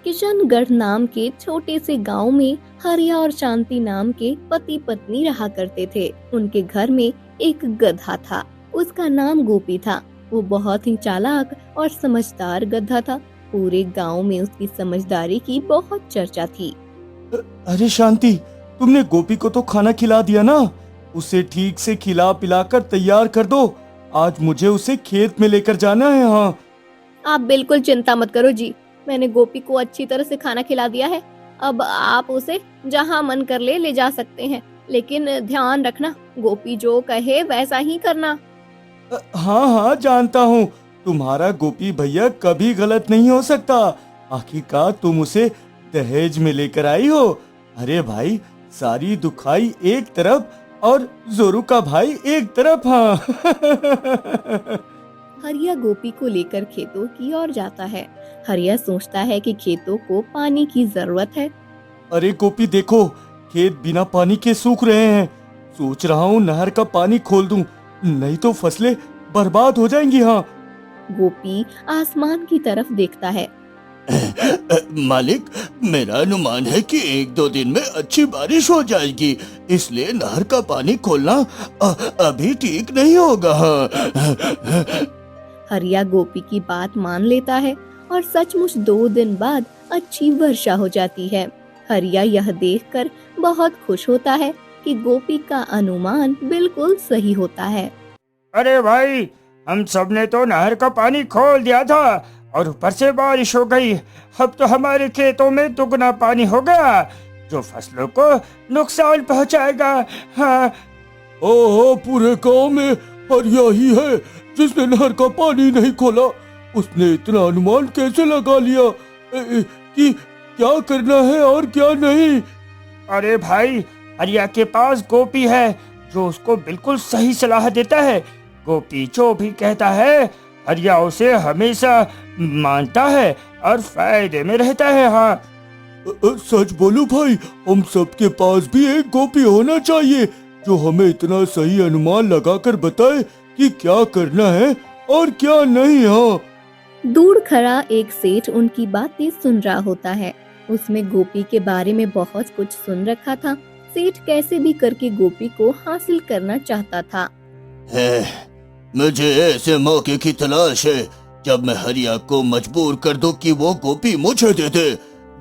किशनगढ़ नाम के छोटे से गांव में हरिया और शांति नाम के पति पत्नी रहा करते थे। उनके घर में एक गधा था। उसका नाम गोपी था। वो बहुत ही चालाक और समझदार गधा था। पूरे गांव में उसकी समझदारी की बहुत चर्चा थी। अरे शांति, तुमने गोपी को तो खाना खिला दिया ना? उसे ठीक से खिला पिलाकर तैयार कर दो। आज मुझे उसे खेत में लेकर जाना है। हाँ, आप बिल्कुल चिंता मत करो जी, मैंने गोपी को अच्छी तरह से खाना खिला दिया है। अब आप उसे जहाँ मन कर ले जा सकते हैं, लेकिन ध्यान रखना, गोपी जो कहे वैसा ही करना। हाँ हाँ जानता हूँ, तुम्हारा गोपी भैया कभी गलत नहीं हो सकता। आखिरकार तुम उसे दहेज में लेकर आई हो। अरे भाई, सारी दुखाई एक तरफ और जोरू का भाई एक तरफ। हाँ हरिया गोपी को लेकर खेतों की ओर जाता है। हरिया सोचता है कि खेतों को पानी की जरूरत है। अरे गोपी देखो, खेत बिना पानी के सूख रहे हैं। सोच रहा हूँ नहर का पानी खोल दूं, नहीं तो फसलें बर्बाद हो जाएंगी। हाँ गोपी आसमान की तरफ देखता है। मालिक, मेरा अनुमान है कि 1-2 दिन में अच्छी बारिश हो जाएगी, इसलिए नहर का पानी खोलना अभी ठीक नहीं होगा। हरिया गोपी की बात मान लेता है और सचमुच 2 दिन बाद अच्छी वर्षा हो जाती है। हरिया यह देखकर बहुत खुश होता है कि गोपी का अनुमान बिल्कुल सही होता है। अरे भाई, हम सब ने तो नहर का पानी खोल दिया था और ऊपर से बारिश हो गई। अब तो हमारे खेतों में दुगना पानी हो गया, जो फसलों को नुकसान पहुंचाएगा। हाँ, ओहो, पूरे गांव में हरिया ही है जिसने नहर का पानी नहीं खोला। उसने इतना अनुमान कैसे लगा लिया कि क्या करना है और क्या नहीं? अरे भाई, हरिया के पास गोपी है जो उसको बिल्कुल सही सलाह देता है। गोपी जो भी कहता है, हरिया उसे हमेशा मानता है और फायदे में रहता है। हाँ, सच बोलो भाई, हम सबके पास भी एक गोपी होना चाहिए जो हमें इतना सही अनुमान लगाकर बताए कि क्या करना है और क्या नहीं। हाँ, दूर खड़ा एक सेठ उनकी बातें सुन रहा होता है। उसमें गोपी के बारे में बहुत कुछ सुन रखा था। सेठ कैसे भी करके गोपी को हासिल करना चाहता था। मुझे ऐसे मौके की तलाश है जब मैं हरिया को मजबूर कर दूं कि वो गोपी मुझे दे दे।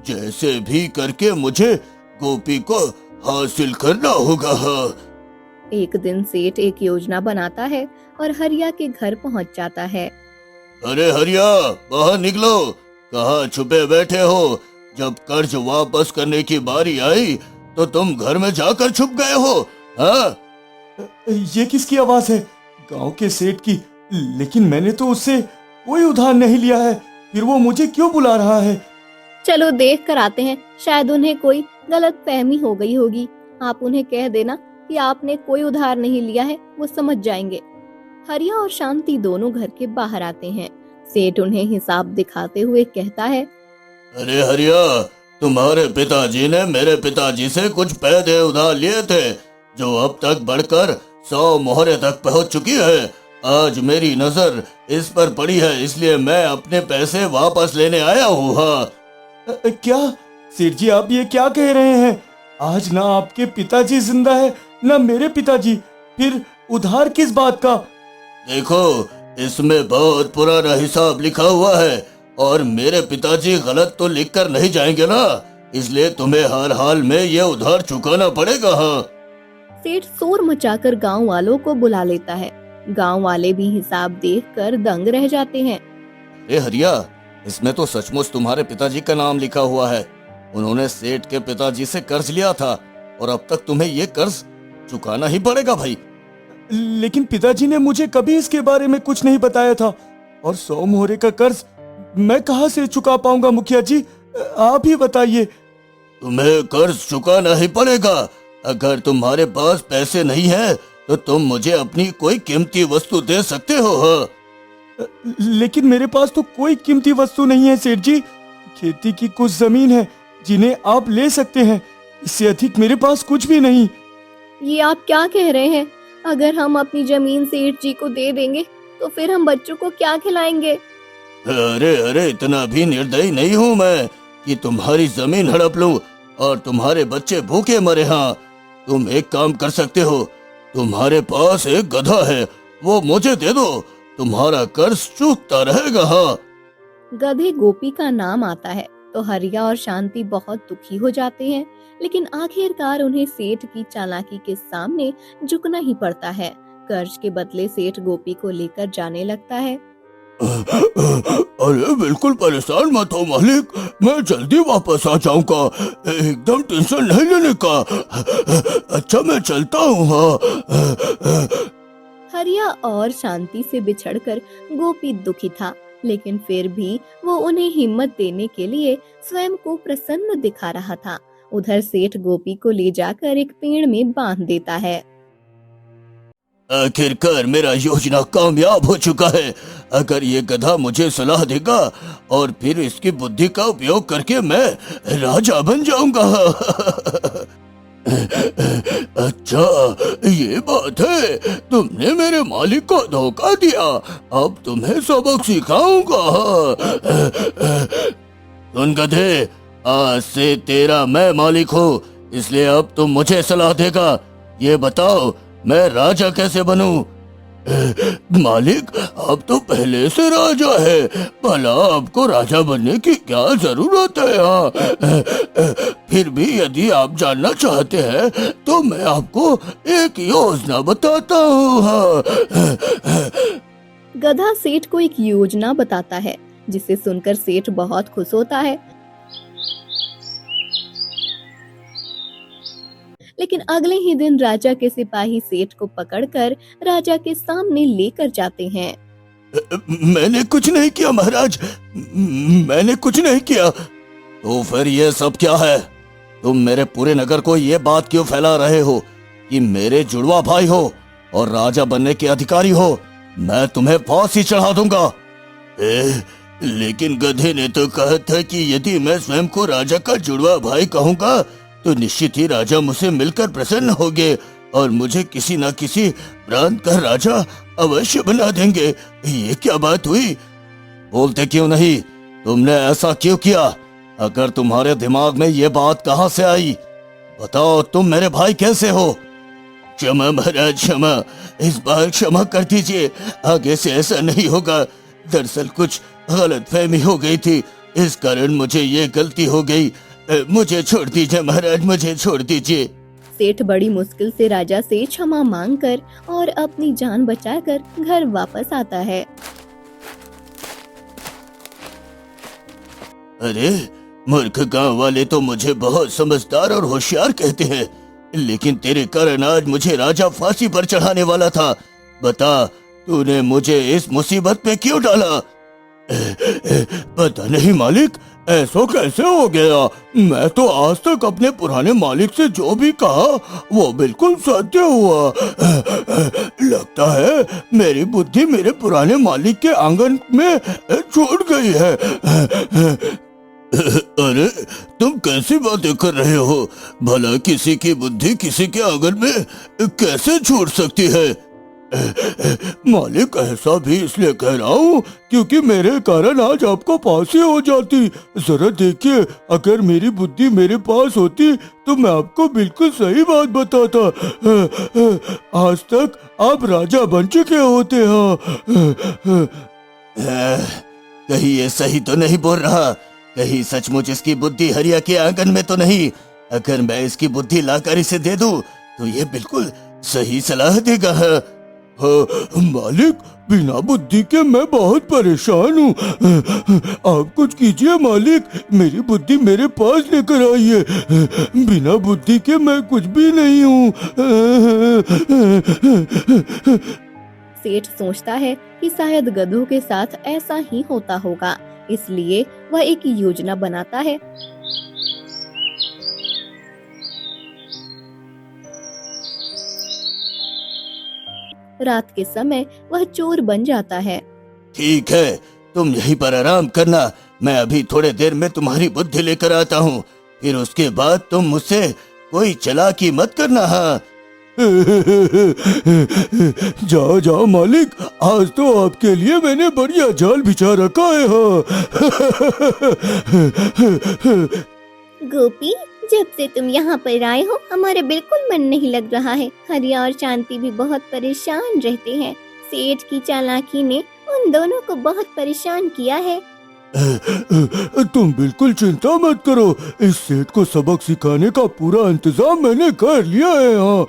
जैसे भी करके मुझे गोपी को हासिल करना होगा। एक दिन सेठ एक योजना बनाता है और हरिया के घर पहुंच जाता है। अरे हरिया, बाहर निकलो, कहाँ छुपे बैठे हो? जब कर्ज वापस करने की बारी आई तो तुम घर में जाकर छुप गए हो। हाँ? ये किसकी आवाज है? गांव के सेठ की। लेकिन मैंने तो उससे कोई उधार नहीं लिया है, फिर वो मुझे क्यों बुला रहा है? चलो देख कर आते हैं, शायद उन्हें कोई गलत फहमी हो गई होगी। आप उन्हें कह देना कि आपने कोई उधार नहीं लिया है, वो समझ जाएंगे। हरिया और शांति दोनों घर के बाहर आते हैं। सेठ उन्हें हिसाब दिखाते हुए कहता है, अरे हरिया, तुम्हारे पिताजी ने मेरे पिताजी से कुछ पैसे उधार लिए थे, जो अब तक बढ़कर 100 मोहरे तक पहुंच चुकी है। आज मेरी नजर इस पर पड़ी है, इसलिए मैं अपने पैसे वापस लेने आया हूँ। हाँ। क्या सेठ जी, आप ये क्या कह रहे हैं? आज ना आपके पिताजी जिंदा है ना मेरे पिताजी, फिर उधार किस बात का? देखो, इसमें बहुत पुराना हिसाब लिखा हुआ है और मेरे पिताजी गलत तो लिख कर नहीं जाएंगे ना, इसलिए तुम्हें हर हाल में ये उधार चुकाना पड़ेगा। हाँ। सेठ शोर मचाकर गांव वालों को बुला लेता है। गांव वाले भी हिसाब देखकर दंग रह जाते हैं। ए हरिया, इसमें तो सचमुच तुम्हारे पिताजी का नाम लिखा हुआ है। उन्होंने सेठ के पिताजी से कर्ज लिया था और अब तक तुम्हें ये कर्ज चुकाना ही पड़ेगा भाई। लेकिन पिताजी ने मुझे कभी इसके बारे में कुछ नहीं बताया था, और 100 मोहरे का कर्ज मैं कहाँ से चुका पाऊंगा? मुखिया जी, आप ही बताइए। तुम्हें कर्ज चुकाना ही पड़ेगा। अगर तुम्हारे पास पैसे नहीं है तो तुम मुझे अपनी कोई कीमती वस्तु दे सकते हो। हाँ। लेकिन मेरे पास तो कोई कीमती वस्तु नहीं है सेठ जी। खेती की कुछ जमीन है जिन्हें आप ले सकते हैं, इससे अधिक मेरे पास कुछ भी नहीं। ये आप क्या कह रहे हैं? अगर हम अपनी जमीन सेठ जी को दे देंगे तो फिर हम बच्चों को क्या खिलाएंगे? अरे अरे, इतना भी निर्दयी नहीं हूँ मैं। कि तुम्हारी जमीन हड़प लूं और तुम्हारे बच्चे भूखे मरे। हाँ, तुम एक काम कर सकते हो, तुम्हारे पास एक गधा है, वो मुझे दे दो, तुम्हारा कर्ज चूकता रहेगा। हाँ। गधे गोपी का नाम आता है तो हरिया और शांति बहुत दुखी हो जाते हैं, लेकिन आखिरकार उन्हें सेठ की चालाकी के सामने झुकना ही पड़ता है। कर्ज के बदले सेठ गोपी को लेकर जाने लगता है। अरे बिल्कुल परेशान मत हो मालिक, मैं जल्दी वापस आ जाऊंगा, एकदम टेंशन नहीं लेने का। अच्छा मैं चलता हूँ। हाँ। हरिया और शांति से बिछड़कर गोपी दुखी था, लेकिन फिर भी वो उन्हें हिम्मत देने के लिए स्वयं को प्रसन्न दिखा रहा था। उधर सेठ गोपी को ले जाकर एक पेड़ में बांध देता है। आखिरकार मेरा योजना कामयाब हो चुका है। अगर ये गधा मुझे सलाह देगा और फिर इसकी बुद्धि का उपयोग करके मैं राजा बन जाऊंगा। अच्छा ये बात है, तुमने मेरे मालिक को धोखा दिया, अब तुम्हें सबक सिखाऊंगा। सुन गधे, आज से तेरा मैं मालिक हूँ, इसलिए अब तुम मुझे सलाह देगा। ये बताओ मैं राजा कैसे बनूं? मालिक, अब तो पहले से राजा है, भला आपको राजा बनने की क्या जरूरत है? हाँ, फिर भी यदि आप जानना चाहते हैं तो मैं आपको एक योजना बताता हूँ। हाँ। गधा सेठ को एक योजना बताता है, जिसे सुनकर सेठ बहुत खुश होता है। लेकिन अगले ही दिन राजा के सिपाही सेठ को पकड़कर राजा के सामने लेकर जाते हैं। मैंने कुछ नहीं किया महाराज, मैंने कुछ नहीं किया। तो फिर ये सब क्या है? तुम मेरे पूरे नगर को ये बात क्यों फैला रहे हो कि मेरे जुड़वा भाई हो और राजा बनने के अधिकारी हो? मैं तुम्हें फांसी चढ़ा दूंगा। लेकिन गधे ने तो कहा था कि यदि मैं स्वयं को राजा का जुड़वा भाई कहूंगा तो निश्चित ही राजा मुझसे मिलकर प्रसन्न होंगे और मुझे किसी न किसी प्रांत का राजा अवश्य बना देंगे। ये क्या बात हुई? बोलते क्यों नहीं? तुमने ऐसा क्यों किया? अगर तुम्हारे दिमाग में ये बात कहाँ से आई? बताओ, तुम मेरे भाई कैसे हो? क्षमा महाराज, क्षमा, इस बार क्षमा कर दीजिए, आगे से ऐसा नहीं होगा। दरअसल कुछ गलतफहमी हो गई थी, इस कारण मुझे ये गलती हो गई। मुझे छोड़ दीजिए महाराज, मुझे छोड़ दीजिए। सेठ बड़ी मुश्किल से राजा से क्षमा मांगकर और अपनी जान बचाकर घर वापस आता है। अरे मूर्ख गांव वाले तो मुझे बहुत समझदार और होशियार कहते हैं, लेकिन तेरे कारण आज मुझे राजा फांसी पर चढ़ाने वाला था। बता, तूने मुझे इस मुसीबत में क्यों डाला? पता नहीं मालिक, ऐसा कैसे हो गया? मैं तो आज तक अपने पुराने मालिक से जो भी कहा वो बिल्कुल सत्य हुआ। लगता है मेरी बुद्धि मेरे पुराने मालिक के आंगन में छूट गई है। अरे तुम कैसी बातें कर रहे हो? भला किसी की बुद्धि किसी के आंगन में कैसे छूट सकती है? मालिक, ऐसा भी इसलिए कह रहा हूँ क्योंकि मेरे कारण आज आपको फांसी हो जाती। जरा देखिए, अगर मेरी बुद्धि मेरे पास होती तो मैं आपको बिल्कुल सही बात बताता। आज तक आप राजा बन चुके होते हैं। कहीं ये सही तो नहीं बोल रहा? कहीं सचमुच इसकी बुद्धि हरिया के आंगन में तो नहीं? अगर मैं इसकी बुद्धि लाकर इसे दे दूं तो ये बिल्कुल सही सलाह देगा। मालिक, बिना बुद्धि के मैं बहुत परेशान हूँ। आप कुछ कीजिए मालिक, मेरी बुद्धि मेरे पास लेकर आइए। बिना बुद्धि के मैं कुछ भी नहीं हूँ। सेठ सोचता है कि शायद गधों के साथ ऐसा ही होता होगा, इसलिए वह एक योजना बनाता है। रात के समय वह चोर बन जाता है। ठीक है, तुम यहीं पर आराम करना, मैं अभी थोड़े देर में तुम्हारी बुद्धि लेकर आता हूँ, फिर उसके बाद तुम मुझसे कोई चालाकी मत करना। हाँ। जाओ जाओ मालिक, आज तो आपके लिए मैंने बढ़िया जाल बिछा रखा है। हाँ। गोपी, जब से तुम यहाँ पर आए हो हमारा बिल्कुल मन नहीं लग रहा है। हरिया और शांति भी बहुत परेशान रहते हैं। सेठ की चालाकी ने उन दोनों को बहुत परेशान किया है। तुम बिल्कुल चिंता मत करो, इस सेठ को सबक सिखाने का पूरा इंतजाम मैंने कर लिया है। हाँ,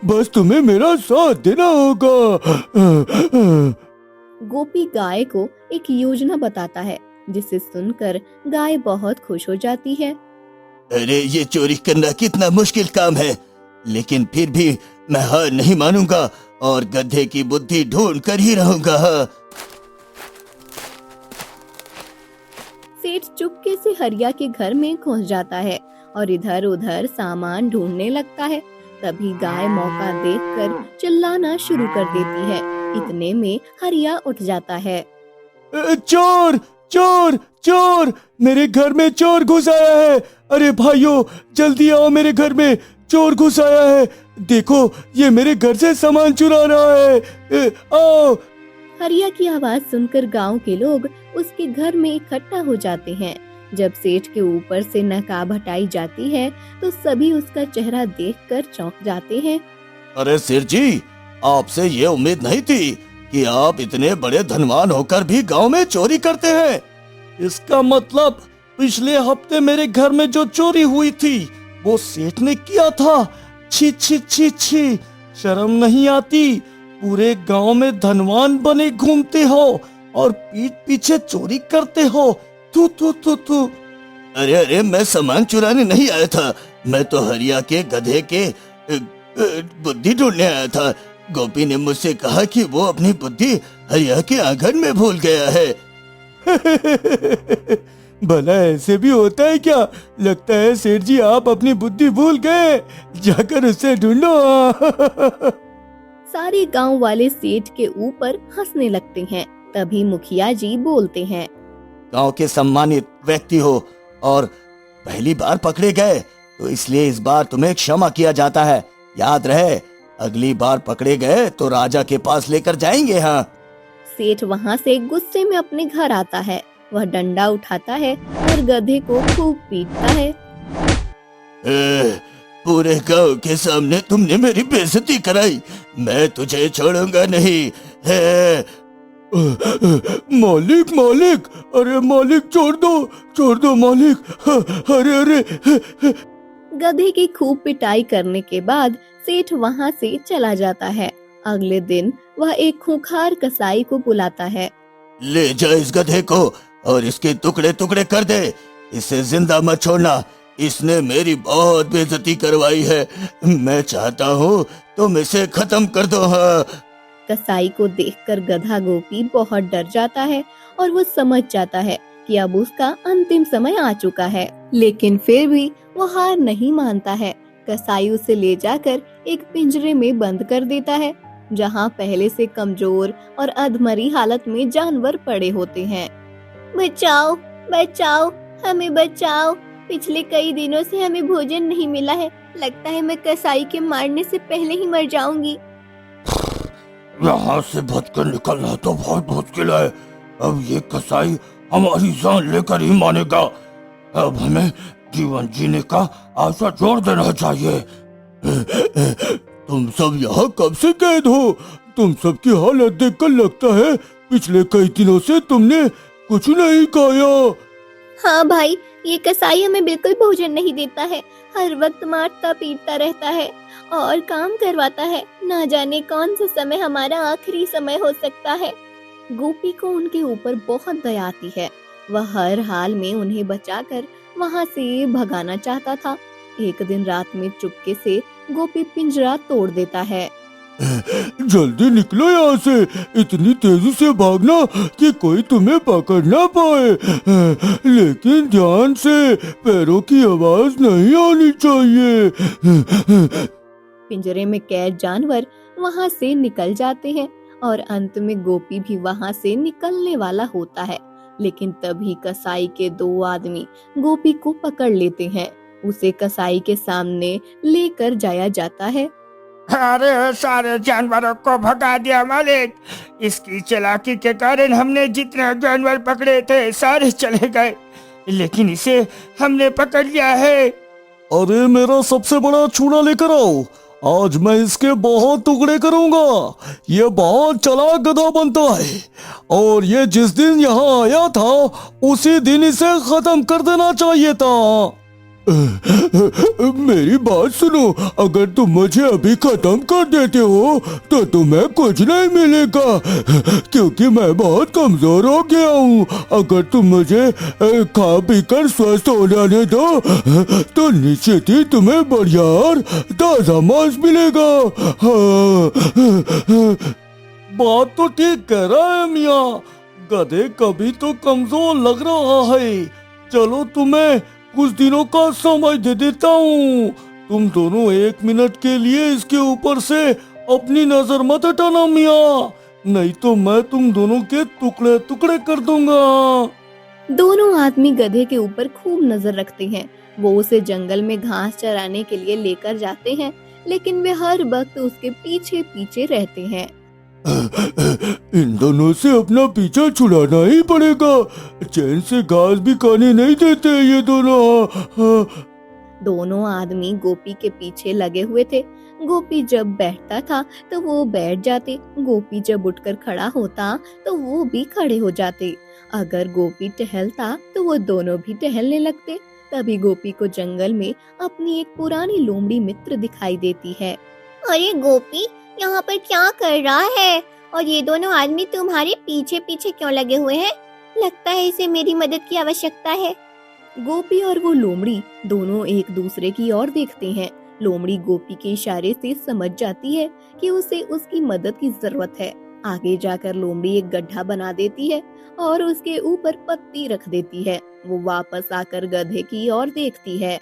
बस तुम्हें मेरा साथ देना होगा। गोपी गाय को एक योजना बताता है, जिसे सुनकर गाय बहुत खुश हो जाती है। अरे ये चोरी करना कितना मुश्किल काम है, लेकिन फिर भी मैं हार नहीं मानूंगा और गधे की बुद्धि ढूंढ कर ही रहूंगा। सेठ चुपके से हरिया के घर में घुस जाता है और इधर उधर सामान ढूंढने लगता है। तभी गाय मौका देखकर चिल्लाना शुरू कर देती है। इतने में हरिया उठ जाता है। चोर चोर चोर, मेरे घर में चोर घुस आया है। अरे भाइयों, जल्दी आओ, मेरे घर में चोर घुस आया है। देखो, ये मेरे घर से सामान चुरा रहा है। आओ। हरिया की आवाज सुनकर गांव के लोग उसके घर में इकट्ठा हो जाते हैं। जब सेठ के ऊपर से नकाब हटाई जाती है तो सभी उसका चेहरा देखकर चौंक जाते हैं। अरे सिर जी, आपसे ये उम्मीद नहीं थी कि आप इतने बड़े धनवान होकर भी गांव में चोरी करते हैं। इसका मतलब पिछले हफ्ते मेरे घर में जो चोरी हुई थी वो सेठ ने किया था। छी छी छी छी, शर्म नहीं आती? पूरे गांव में धनवान बने घूमते हो और पीठ पीछे चोरी करते हो। तू तू तू तू। अरे अरे, मैं सामान चुराने नहीं आया था, मैं तो हरिया के गधे के बुद्धि ढूंढने आया था। गोपी ने मुझसे कहा कि वो अपनी बुद्धि हरिया के आंगन में भूल गया है। भला ऐसे भी होता है क्या? लगता है सेठ जी आप अपनी बुद्धि भूल गए, जाकर उसे ढूंढो। सारे गांव वाले सेठ के ऊपर हंसने लगते हैं। तभी मुखिया जी बोलते हैं। गांव के सम्मानित व्यक्ति हो और पहली बार पकड़े गए, तो इसलिए इस बार तुम्हें क्षमा किया जाता है। याद रहे, अगली बार पकड़े गए तो राजा के पास लेकर जाएंगे। हाँ। सेठ वहाँ से गुस्से में अपने घर आता है। वह डंडा उठाता है और गधे को खूब पीटता है। पूरे गांव के सामने तुमने मेरी बेइज्जती कराई, मैं तुझे छोड़ूंगा नहीं। मालिक मालिक, अरे मालिक छोड़ दो मालिक। अरे अरे। गधे की खूब पिटाई करने के बाद सेठ वहाँ से चला जाता है। अगले दिन वह एक खूंखार कसाई को बुलाता है। ले जा इस गधे को और इसके टुकड़े टुकड़े कर दे, इसे जिंदा मत छोड़ना। इसने मेरी बहुत बेइज्जती करवाई है, मैं चाहता हूँ तुम इसे खत्म कर दो। हाँ। कसाई को देखकर गधा गोपी बहुत डर जाता है और वो समझ जाता है कि अब उसका अंतिम समय आ चुका है, लेकिन फिर भी वो हार नहीं मानता है। कसाई उसे ले जाकर एक पिंजरे में बंद कर देता है, जहाँ पहले से कमजोर और अधमरी हालत में जानवर पड़े होते हैं। बचाओ बचाओ, हमें बचाओ, पिछले कई दिनों से हमें भोजन नहीं मिला है, लगता है मैं कसाई के मारने से पहले ही मर जाऊंगी। यहाँ से बचकर निकलना तो बहुत मुश्किल है। अब ये कसाई हमारी जान लेकर ही मानेगा। अब हमें जीवन जीने का आशा जोड़ देना चाहिए। तुम सब यहाँ कब से कैद हो? तुम सबकी हालत देखकर लगता है पिछले कई दिनों से तुमने कुछ नहीं खाया। हाँ भाई, ये कसाई हमें बिल्कुल भोजन नहीं देता है, हर वक्त मारता पीटता रहता है और काम करवाता है। ना जाने कौन सा समय हमारा आखिरी समय हो सकता है। गोपी को उनके ऊपर बहुत दया आती है। वह हर हाल में उन्हें बचाकर वहाँ से भगाना चाहता था। एक दिन रात में चुपके से गोपी पिंजरा तोड़ देता है। जल्दी निकलो यहाँ से, इतनी तेजी से भागना कि कोई तुम्हें पकड़ ना पाए, लेकिन ध्यान से, पैरों की आवाज नहीं आनी चाहिए। पिंजरे में कैद जानवर वहाँ से निकल जाते हैं और अंत में गोपी भी वहाँ से निकलने वाला होता है, लेकिन तभी कसाई के दो आदमी गोपी को पकड़ लेते हैं। उसे कसाई के सामने लेकर जाया जाता है। अरे सारे जानवरों को भगा दिया मालिक। इसकी चालाकी के कारण हमने जितने जानवर पकड़े थे सारे चले गए, लेकिन इसे हमने पकड़ लिया है। अरे मेरा सबसे बड़ा चूड़ा लेकर आओ, आज मैं इसके बहुत टुकड़े करूंगा। ये बहुत चालाक गधा बनता है और ये जिस दिन यहाँ आया था उसी दिन इसे खत्म कर देना चाहिए था। मेरी बात सुनो, अगर तुम मुझे अभी खत्म कर देते हो तो तुम्हें कुछ नहीं मिलेगा, क्योंकि मैं बहुत कमजोर हो गया हूँ। अगर तुम मुझे खा पी कर स्वस्थ हो जाने दो तो निश्चित ही तुम्हें बढ़िया और ताजा मांस मिलेगा। बात तो ठीक कह रहा है मियाँ, गधे कभी तो कमजोर लग रहा है। चलो तुम्हें कुछ दिनों का समय दे देता हूँ, तुम दोनों 1 मिनट के लिए इसके ऊपर से अपनी नजर मत हटाना मियाँ, नहीं तो मैं तुम दोनों के टुकड़े टुकड़े कर दूंगा। दोनों आदमी गधे के ऊपर खूब नजर रखते हैं। वो उसे जंगल में घास चराने के लिए लेकर जाते हैं, लेकिन वे हर वक्त उसके पीछे पीछे रहते हैं। इन दोनों से अपना पीछा छुड़ाना ही पड़ेगा, चैन से घास भी खाने नहीं देते ये दोनों। दोनों आदमी गोपी के पीछे लगे हुए थे। गोपी जब बैठता था तो वो बैठ जाते, गोपी जब उठकर खड़ा होता तो वो भी खड़े हो जाते। अगर गोपी टहलता तो वो दोनों भी टहलने लगते। तभी गोपी को जंगल में अपनी एक पुरानी लोमड़ी मित्र दिखाई देती है। अरे गोपी, यहाँ पर क्या कर रहा है? और ये दोनों आदमी तुम्हारे पीछे पीछे क्यों लगे हुए हैं? लगता है इसे मेरी मदद की आवश्यकता है। गोपी और वो लोमड़ी दोनों एक दूसरे की ओर देखते हैं। लोमड़ी गोपी के इशारे से समझ जाती है कि उसे उसकी मदद की जरूरत है। आगे जाकर लोमड़ी एक गड्ढा बना देती है और उसके ऊपर पत्ती रख देती है। वो वापस आकर गधे की ओर देखती है।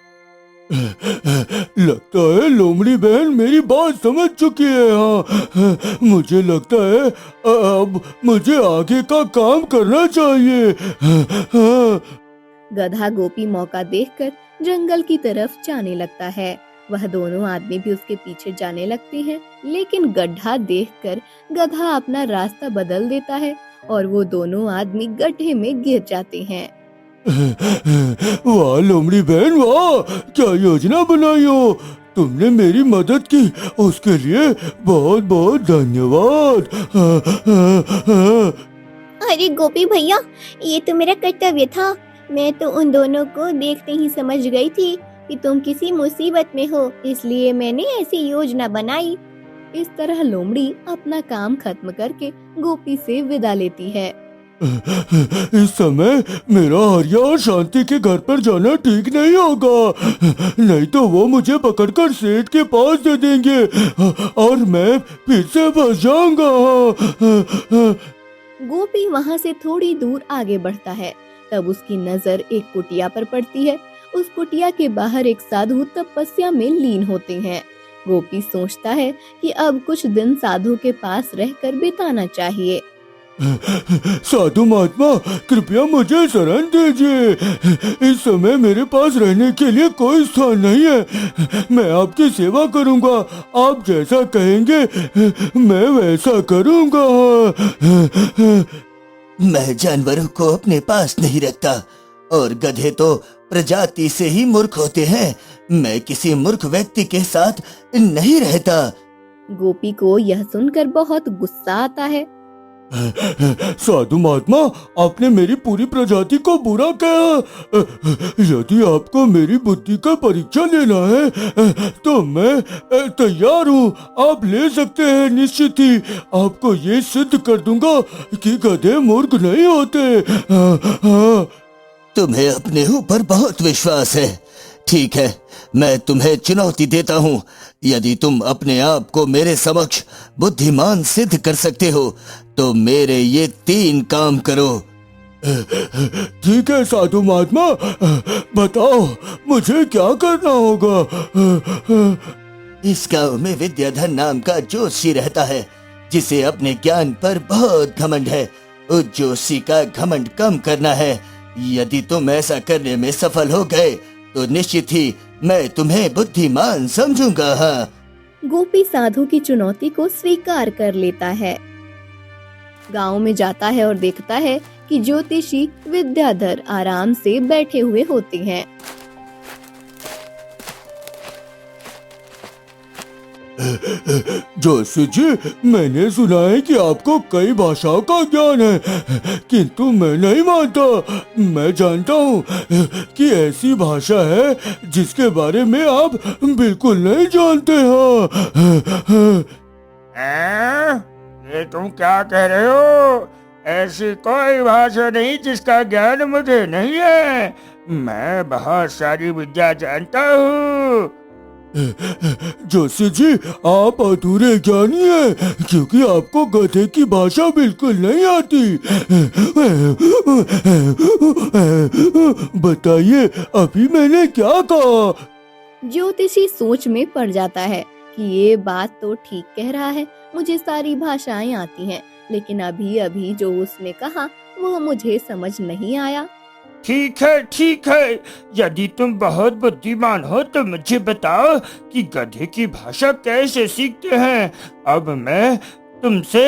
लगता है लोमड़ी बहन मेरी बात समझ चुकी है। हाँ, मुझे लगता है अब मुझे आगे का काम करना चाहिए। हाँ। गधा गोपी मौका देखकर जंगल की तरफ जाने लगता है। वह दोनों आदमी भी उसके पीछे जाने लगते हैं, लेकिन गड्ढा देखकर गधा अपना रास्ता बदल देता है और वो दोनों आदमी गड्ढे में गिर जाते हैं। वाह लोमड़ी बहन वाह, क्या योजना बनाई हो, तुमने मेरी मदद की, उसके लिए बहुत बहुत धन्यवाद। अरे गोपी भैया, ये तो मेरा कर्तव्य था। मैं तो उन दोनों को देखते ही समझ गई थी कि तुम किसी मुसीबत में हो, इसलिए मैंने ऐसी योजना बनाई। इस तरह लोमड़ी अपना काम खत्म करके गोपी से विदा लेती है। इस समय मेरा हरिया और शांति के घर पर जाना ठीक नहीं होगा, नहीं तो वो मुझे पकड़कर सेठ के पास दे देंगे और मैं फिर से फंस जाऊंगा। गोपी वहाँ से थोड़ी दूर आगे बढ़ता है। तब उसकी नजर एक कुटिया पर पड़ती है। उस कुटिया के बाहर एक साधु तपस्या में लीन होते हैं। गोपी सोचता है कि अब कुछ दिन साधु के पास रहकर बिताना चाहिए। साधु महात्मा, कृपया मुझे शरण दीजिए, इस समय मेरे पास रहने के लिए कोई स्थान नहीं है। मैं आपकी सेवा करूंगा, आप जैसा कहेंगे मैं वैसा करूंगा। मैं जानवरों को अपने पास नहीं रखता और गधे तो प्रजाति से ही मूर्ख होते हैं। मैं किसी मूर्ख व्यक्ति के साथ नहीं रहता। गोपी को यह सुनकर बहुत गुस्सा आता है। साधु महात्मा, आपने मेरी पूरी प्रजाति को बुरा कहा। यदि आपको मेरी बुद्धि का परीक्षा लेना है तो मैं तैयार हूँ, आप ले सकते हैं। निश्चित ही आपको ये सिद्ध कर दूंगा कि गधे मूर्ख नहीं होते। तुम्हें अपने ऊपर बहुत विश्वास है। ठीक है, मैं तुम्हें चुनौती देता हूँ। यदि तुम अपने आप को मेरे समक्ष बुद्धिमान सिद्ध कर सकते हो तो मेरे ये 3 काम करो। ठीक है साधु महात्मा, बताओ मुझे क्या करना होगा। इस गांव में विद्याधर नाम का जोशी रहता है, जिसे अपने ज्ञान पर बहुत घमंड है। उस जोशी का घमंड कम करना है। यदि तुम ऐसा करने में सफल हो गए तो निश्चित ही मैं तुम्हें बुद्धिमान समझूंगा। हाँ। गोपी साधु की चुनौती को स्वीकार कर लेता है। गांव में जाता है और देखता है कि ज्योतिषी विद्याधर आराम से बैठे हुए होते हैं। जोशी जी, मैंने सुना है कि आपको कई भाषाओं का ज्ञान है, किंतु मैं नहीं मानता। मैं जानता हूँ कि ऐसी भाषा है जिसके बारे में आप बिल्कुल नहीं जानते हैं। ये तुम क्या कह रहे हो? ऐसी कोई भाषा नहीं जिसका ज्ञान मुझे नहीं है। मैं बहुत सारी विद्या जानता हूँ। जोशी जी, आप अधूरे ज्ञानी हैं, क्योंकि आपको गधे की भाषा बिल्कुल नहीं आती। बताइए, अभी मैंने क्या कहा? ज्योतिषी सोच में पड़ जाता है कि ये बात तो ठीक कह रहा है, मुझे सारी भाषाएं आती हैं, लेकिन अभी अभी जो उसने कहा वो मुझे समझ नहीं आया। ठीक है, यदि तुम बहुत बुद्धिमान हो तो मुझे बताओ कि गधे की भाषा कैसे सीखते हैं। अब मैं तुमसे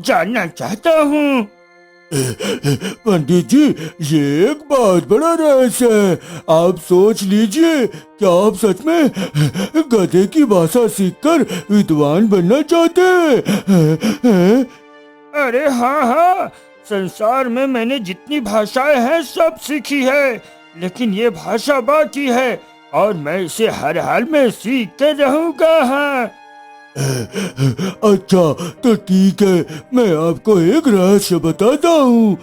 जानना चाहता हूँ। पंडित जी, ये एक बहुत बड़ा रहस्य है। आप सोच लीजिए, क्या आप सच में गधे की भाषा सीखकर विद्वान बनना चाहते हैं? अरे हाँ, संसार में मैंने जितनी भाषाएं हैं सब सीखी है, लेकिन ये भाषा बाकी है और मैं इसे हर हाल में सीख के रहूंगा। हाँ। अच्छा, तो ठीक है, मैं आपको एक रहस्य बताता हूँ।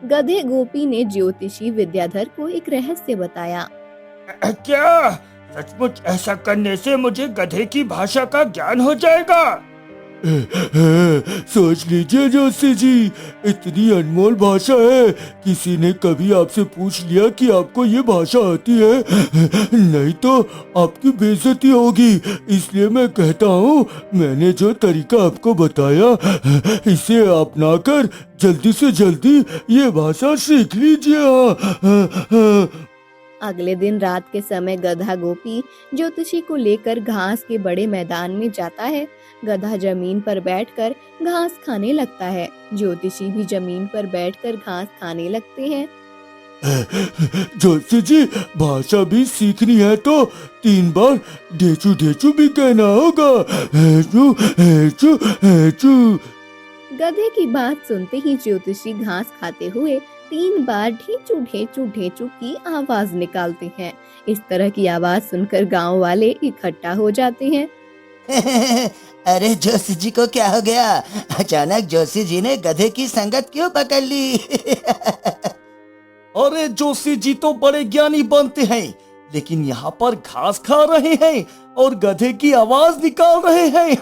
गधे गोपी ने ज्योतिषी विद्याधर को एक रहस्य बताया। क्या सचमुच ऐसा करने से मुझे गधे की भाषा का ज्ञान हो जाएगा? सोच लीजिए जोशी जी, इतनी अनमोल भाषा है, किसी ने कभी आपसे पूछ लिया कि आपको ये भाषा आती है? नहीं तो आपकी बेइज्जती होगी। इसलिए मैं कहता हूँ, मैंने जो तरीका आपको बताया, इसे अपनाकर जल्दी से जल्दी ये भाषा सीख लीजिए। अगले दिन रात के समय गधा गोपी ज्योतिषी को लेकर घास के बड़े मैदान में जाता है। गधा जमीन पर बैठकर घास खाने लगता है। ज्योतिषी भी जमीन पर बैठकर घास खाने लगते हैं। जोशी जी, भाषा भी सीखनी है तो 3 बार ढेचू ढेचू भी कहना होगा। हेचू हेचू हेचू। गधे की बात सुनते ही ज्योतिषी घास खाते हुए 3 बार ढेचू ढेचू ढेचू की आवाज निकालते हैं। इस तरह की आवाज सुनकर गांव वाले इकट्ठा हो जाते हैं। अरे जोशी जी को क्या हो गया? अचानक जोशी जी ने गधे की संगत क्यों पकड़ ली? अरे जोशी जी तो बड़े ज्ञानी बनते हैं, लेकिन यहाँ पर घास खा रहे हैं और गधे की आवाज निकाल रहे हैं।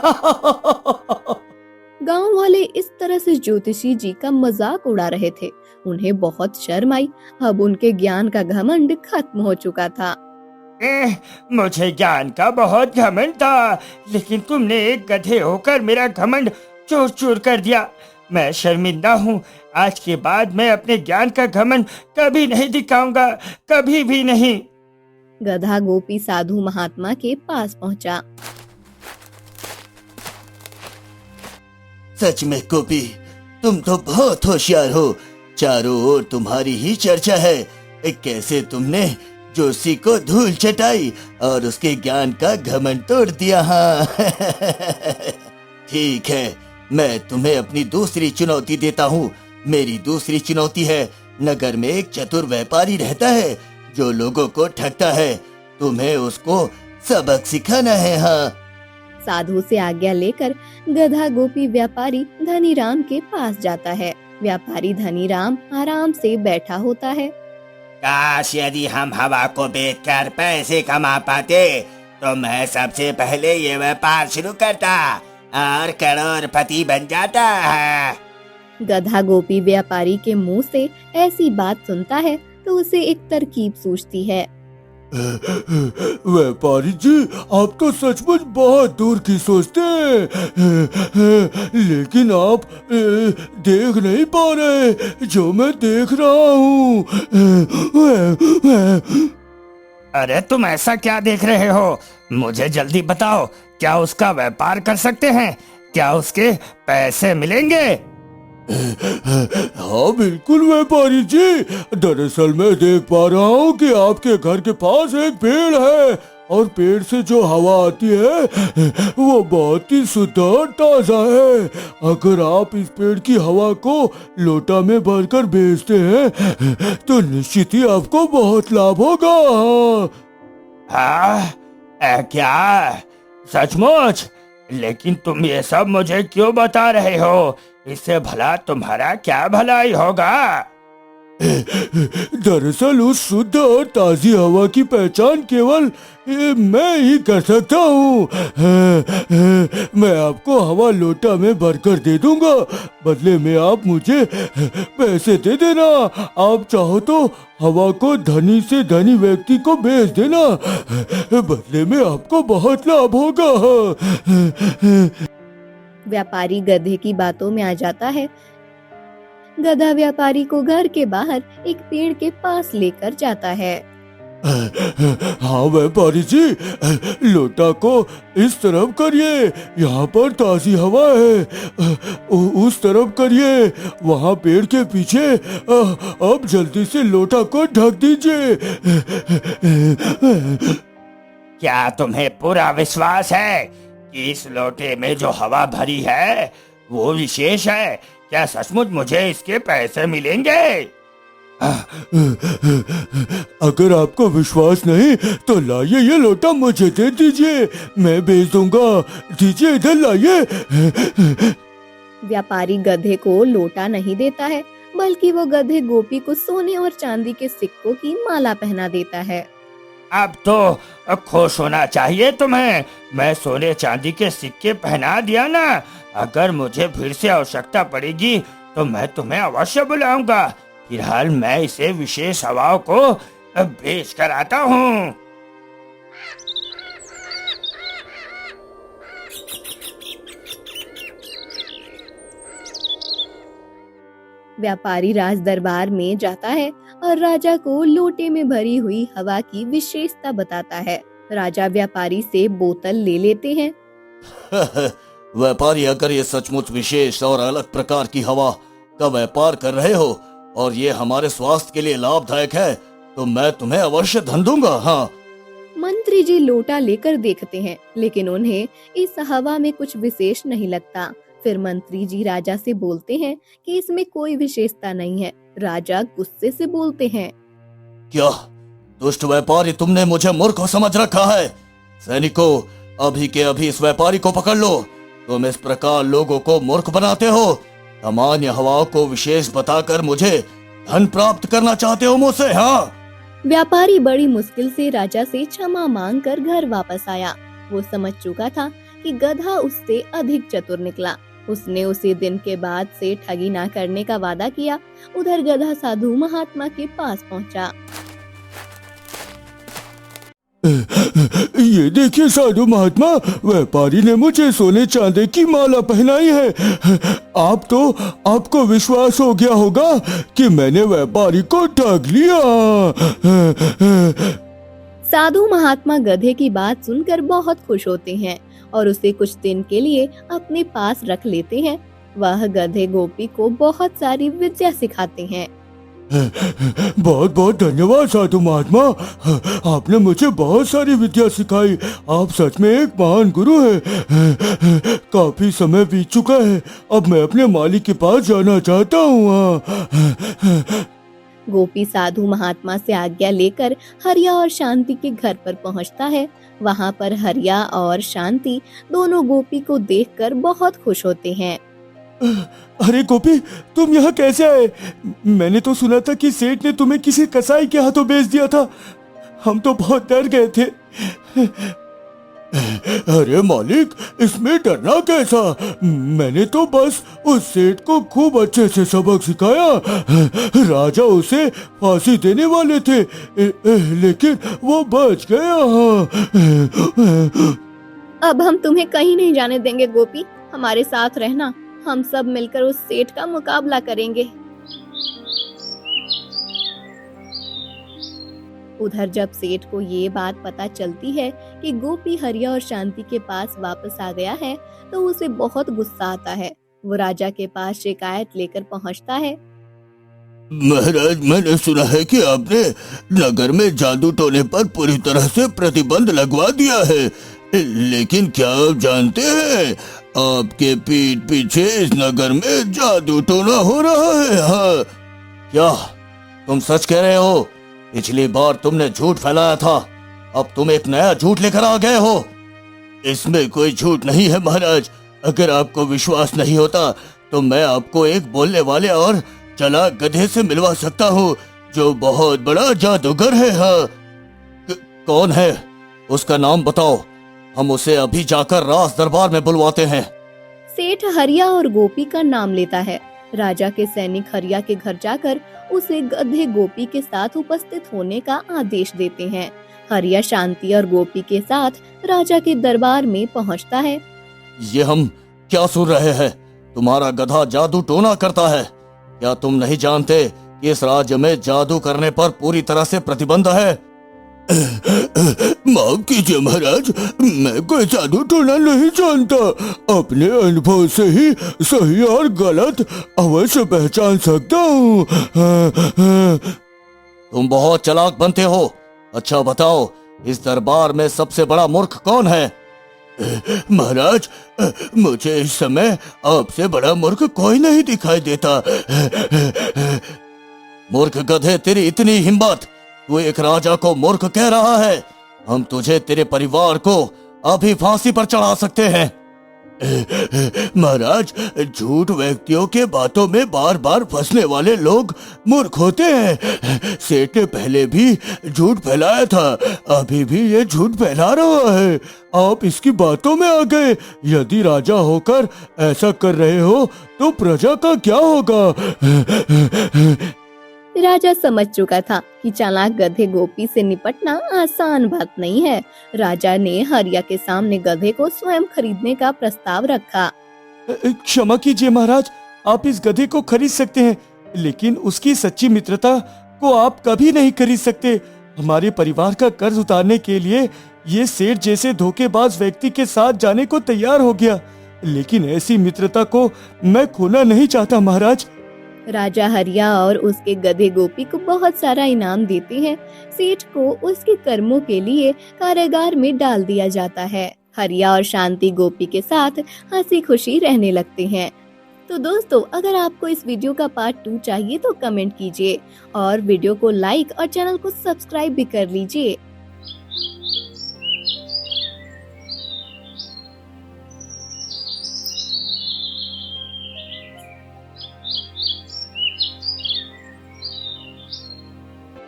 गांव वाले इस तरह से ज्योतिषी जी का मजाक उड़ा रहे थे। उन्हें बहुत शर्म आई। अब उनके ज्ञान का घमंड खत्म हो चुका था। मुझे ज्ञान का बहुत घमंड था, लेकिन तुमने एक गधे होकर मेरा घमंड चूर चूर कर दिया। मैं शर्मिंदा हूँ। आज के बाद मैं अपने ज्ञान का घमंड कभी नहीं दिखाऊंगा, कभी भी नहीं। गधा गोपी साधु महात्मा के पास पहुँचा। सच में गोपी, तुम तो बहुत होशियार हो। चारों ओर तुम्हारी ही चर्चा है। कैसे तुमने जोशी को धूल चटाई और उसके ज्ञान का घमंड तोड़ दिया। हाँ। ठीक है, मैं तुम्हें अपनी दूसरी चुनौती देता हूँ। मेरी दूसरी चुनौती है, नगर में एक चतुर व्यापारी रहता है जो लोगों को ठगता है। तुम्हें उसको सबक सिखाना है। हाँ। साधु से आज्ञा लेकर गधा गोपी व्यापारी धनीराम के पास जाता है। व्यापारी धनीराम आराम से बैठा होता है। काश यदि हम हवा को बेचकर पैसे कमा पाते तो मैं सबसे पहले ये व्यापार शुरू करता और करोड़पति बन जाता है। गधा गोपी व्यापारी के मुंह से ऐसी बात सुनता है तो उसे एक तरकीब सूझती है। व्यापारी जी, आप तो सचमुच बहुत दूर की सोचते हैं, लेकिन आप देख नहीं पा रहे जो मैं देख रहा हूँ। अरे तुम ऐसा क्या देख रहे हो? मुझे जल्दी बताओ, क्या उसका व्यापार कर सकते हैं? क्या उसके पैसे मिलेंगे? हाँ बिल्कुल व्यापारी जी। दरअसल मैं देख पा रहा हूँ कि आपके घर के पास एक पेड़ है और पेड़ से जो हवा आती है वो बहुत ही शुद्ध और ताजा है। अगर आप इस पेड़ की हवा को लोटा में भरकर बेचते हैं तो निश्चित ही आपको बहुत लाभ होगा। हाँ, क्या सचमुच? लेकिन तुम ये सब मुझे क्यों बता रहे हो? इससे भला तुम्हारा क्या भलाई होगा? दरअसल उस शुद्ध और ताजी हवा की पहचान केवल मैं ही कर सकता हूँ। मैं आपको हवा लोटा में भरकर दे दूंगा, बदले में आप मुझे पैसे दे देना। आप चाहो तो हवा को धनी से धनी व्यक्ति को बेच देना, बदले में आपको बहुत लाभ होगा। व्यापारी गधे की बातों में आ जाता है। गधा व्यापारी को घर के बाहर एक पेड़ के पास लेकर जाता है। हाँ व्यापारी जी, लोटा को इस तरफ करिए, यहाँ पर ताजी हवा है। उस तरफ करिए, वहाँ पेड़ के पीछे। अब जल्दी से लोटा को ढक दीजिए। क्या तुम्हें पूरा विश्वास है कि इस लोटे में जो हवा भरी है वो विशेष है? क्या सचमुच मुझे इसके पैसे मिलेंगे? अगर आपको विश्वास नहीं तो लाइए ये लोटा मुझे दे दीजिए, मैं बेच दूंगा। दीजिए, इधर लाइए। व्यापारी गधे को लोटा नहीं देता है, बल्कि वो गधे गोपी को सोने और चांदी के सिक्कों की माला पहना देता है। अब तो खुश होना चाहिए तुम्हें। मैं सोने चांदी के सिक्के पहना दिया ना। अगर मुझे फिर से आवश्यकता पड़ेगी तो मैं तुम्हें अवश्य बुलाऊंगा। फिलहाल मैं इसे विशेष हवाओं को बेच कर आता हूँ। व्यापारी राज दरबार में जाता है और राजा को लोटे में भरी हुई हवा की विशेषता बताता है। राजा व्यापारी से बोतल ले लेते हैं। व्यापारी, अगर ये सचमुच विशेष और अलग प्रकार की हवा का व्यापार कर रहे हो और ये हमारे स्वास्थ्य के लिए लाभदायक है तो मैं तुम्हें अवश्य धन दूंगा। हाँ। मंत्री जी लोटा लेकर देखते हैं, लेकिन उन्हें इस हवा में कुछ विशेष नहीं लगता। फिर मंत्री जी राजा से बोलते हैं कि इसमें कोई विशेषता नहीं है। राजा गुस्से से बोलते हैं, क्या दुष्ट व्यापारी, तुमने मुझे मूर्ख समझ रखा है? सैनिकों, अभी के अभी इस व्यापारी को पकड़ लो। तुम इस प्रकार लोगों को मूर्ख बनाते हो। सामान्य हवाओं को विशेष बताकर मुझे धन प्राप्त करना चाहते हो मुझसे? हाँ। व्यापारी बड़ी मुश्किल से राजा से क्षमा मांगकर घर वापस आया। वो समझ चुका था कि गधा उससे अधिक चतुर निकला। उसने उसी दिन के बाद से ठगी ना करने का वादा किया। उधर गधा साधु महात्मा के पास पहुंचा। ये देखिए साधु महात्मा, व्यापारी ने मुझे सोने चांदी की माला पहनाई है। आपको विश्वास हो गया होगा कि मैंने व्यापारी को ठग लिया। साधु महात्मा गधे की बात सुनकर बहुत खुश होते हैं और उसे कुछ दिन के लिए अपने पास रख लेते हैं। वह गधे गोपी को बहुत सारी विद्या सिखाते हैं। बहुत बहुत धन्यवाद साधु महात्मा, आपने मुझे बहुत सारी विद्या सिखाई। आप सच में एक महान गुरु हैं। काफी समय बीत चुका है, अब मैं अपने मालिक के पास जाना चाहता हूँ। गोपी साधु महात्मा से आज्ञा लेकर हरिया और शांति के घर पर पहुंचता है। वहां पर हरिया और शांति दोनों गोपी को देखकर बहुत खुश होते हैं। अरे गोपी, तुम यहाँ कैसे आए? मैंने तो सुना था कि सेठ ने तुम्हें किसी कसाई के हाथों बेच दिया था। हम तो बहुत डर गए थे। अरे मालिक, इसमें डरना कैसा? मैंने तो बस उस सेठ को खूब अच्छे से सबक सिखाया। राजा उसे फांसी देने वाले थे, लेकिन वो बच गया। अब हम तुम्हें कहीं नहीं जाने देंगे गोपी, हमारे साथ रहना। हम सब मिलकर उस सेठ का मुकाबला करेंगे। उधर जब सेठ को ये बात पता चलती है कि गोपी हरिया और शांति के पास वापस आ गया है तो उसे बहुत गुस्सा आता है। वो राजा के पास शिकायत लेकर पहुंचता है। महाराज, मैंने सुना है कि आपने नगर में जादू टोने पर पूरी तरह से प्रतिबंध लगवा दिया है, लेकिन क्या आप जानते हैं आपके पीठ पीछे इस नगर में जादू टोना हो रहा है? हाँ, क्या तुम सच कह रहे हो? पिछली बार तुमने झूठ फैलाया था, अब तुम एक नया झूठ लेकर आ गए हो। इसमें कोई झूठ नहीं है महाराज। अगर आपको विश्वास नहीं होता तो मैं आपको एक बोलने वाले और चालाक गधे से मिलवा सकता हूँ जो बहुत बड़ा जादूगर है। हाँ, कौन है? उसका नाम बताओ, हम उसे अभी जाकर राज दरबार में बुलवाते हैं। सेठ हरिया और गोपी का नाम लेता है। राजा के सैनिक हरिया के घर जाकर उसे गधे गोपी के साथ उपस्थित होने का आदेश देते हैं। हरिया शांति और गोपी के साथ राजा के दरबार में पहुंचता है। ये हम क्या सुन रहे हैं? तुम्हारा गधा जादू टोना करता है। क्या तुम नहीं जानते कि इस राज्य में जादू करने पर पूरी तरह से प्रतिबंध है? माफ कीजिए महाराज, मैं कोई जादू टोना नहीं जानता। अपने अनुभव से ही सही और गलत अवश्य पहचान सकता हूँ। तुम बहुत चालाक बनते हो। अच्छा बताओ, इस दरबार में सबसे बड़ा मूर्ख कौन है? महाराज, मुझे इस समय आपसे बड़ा मूर्ख कोई नहीं दिखाई देता। मूर्ख गधे, तेरी इतनी हिम्मत! तू एक राजा को मूर्ख कह रहा है? हम तुझे, तेरे परिवार को अभी फांसी पर चढ़ा सकते हैं। महाराज, झूठ व्यक्तियों के बातों में बार बार फंसने वाले लोग मूर्ख होते हैं। सेठ ने पहले भी झूठ फैलाया था, अभी भी ये झूठ फैला रहा है। आप इसकी बातों में आ गए। यदि राजा होकर ऐसा कर रहे हो तो प्रजा का क्या होगा? राजा समझ चुका था कि चालाक गधे गोपी से निपटना आसान बात नहीं है। राजा ने हरिया के सामने गधे को स्वयं खरीदने का प्रस्ताव रखा। क्षमा कीजिए महाराज, आप इस गधे को खरीद सकते हैं, लेकिन उसकी सच्ची मित्रता को आप कभी नहीं खरीद सकते। हमारे परिवार का कर्ज उतारने के लिए ये सेठ जैसे धोखेबाज व्यक्ति के साथ जाने को तैयार हो गया, लेकिन ऐसी मित्रता को मैं खोना नहीं चाहता महाराज। राजा हरिया और उसके गधे गोपी को बहुत सारा इनाम देते हैं। सेठ को उसके कर्मों के लिए कारागार में डाल दिया जाता है। हरिया और शांति गोपी के साथ हंसी खुशी रहने लगते हैं। तो दोस्तों, अगर आपको इस वीडियो का पार्ट 2 चाहिए तो कमेंट कीजिए और वीडियो को लाइक और चैनल को सब्सक्राइब भी कर लीजिए।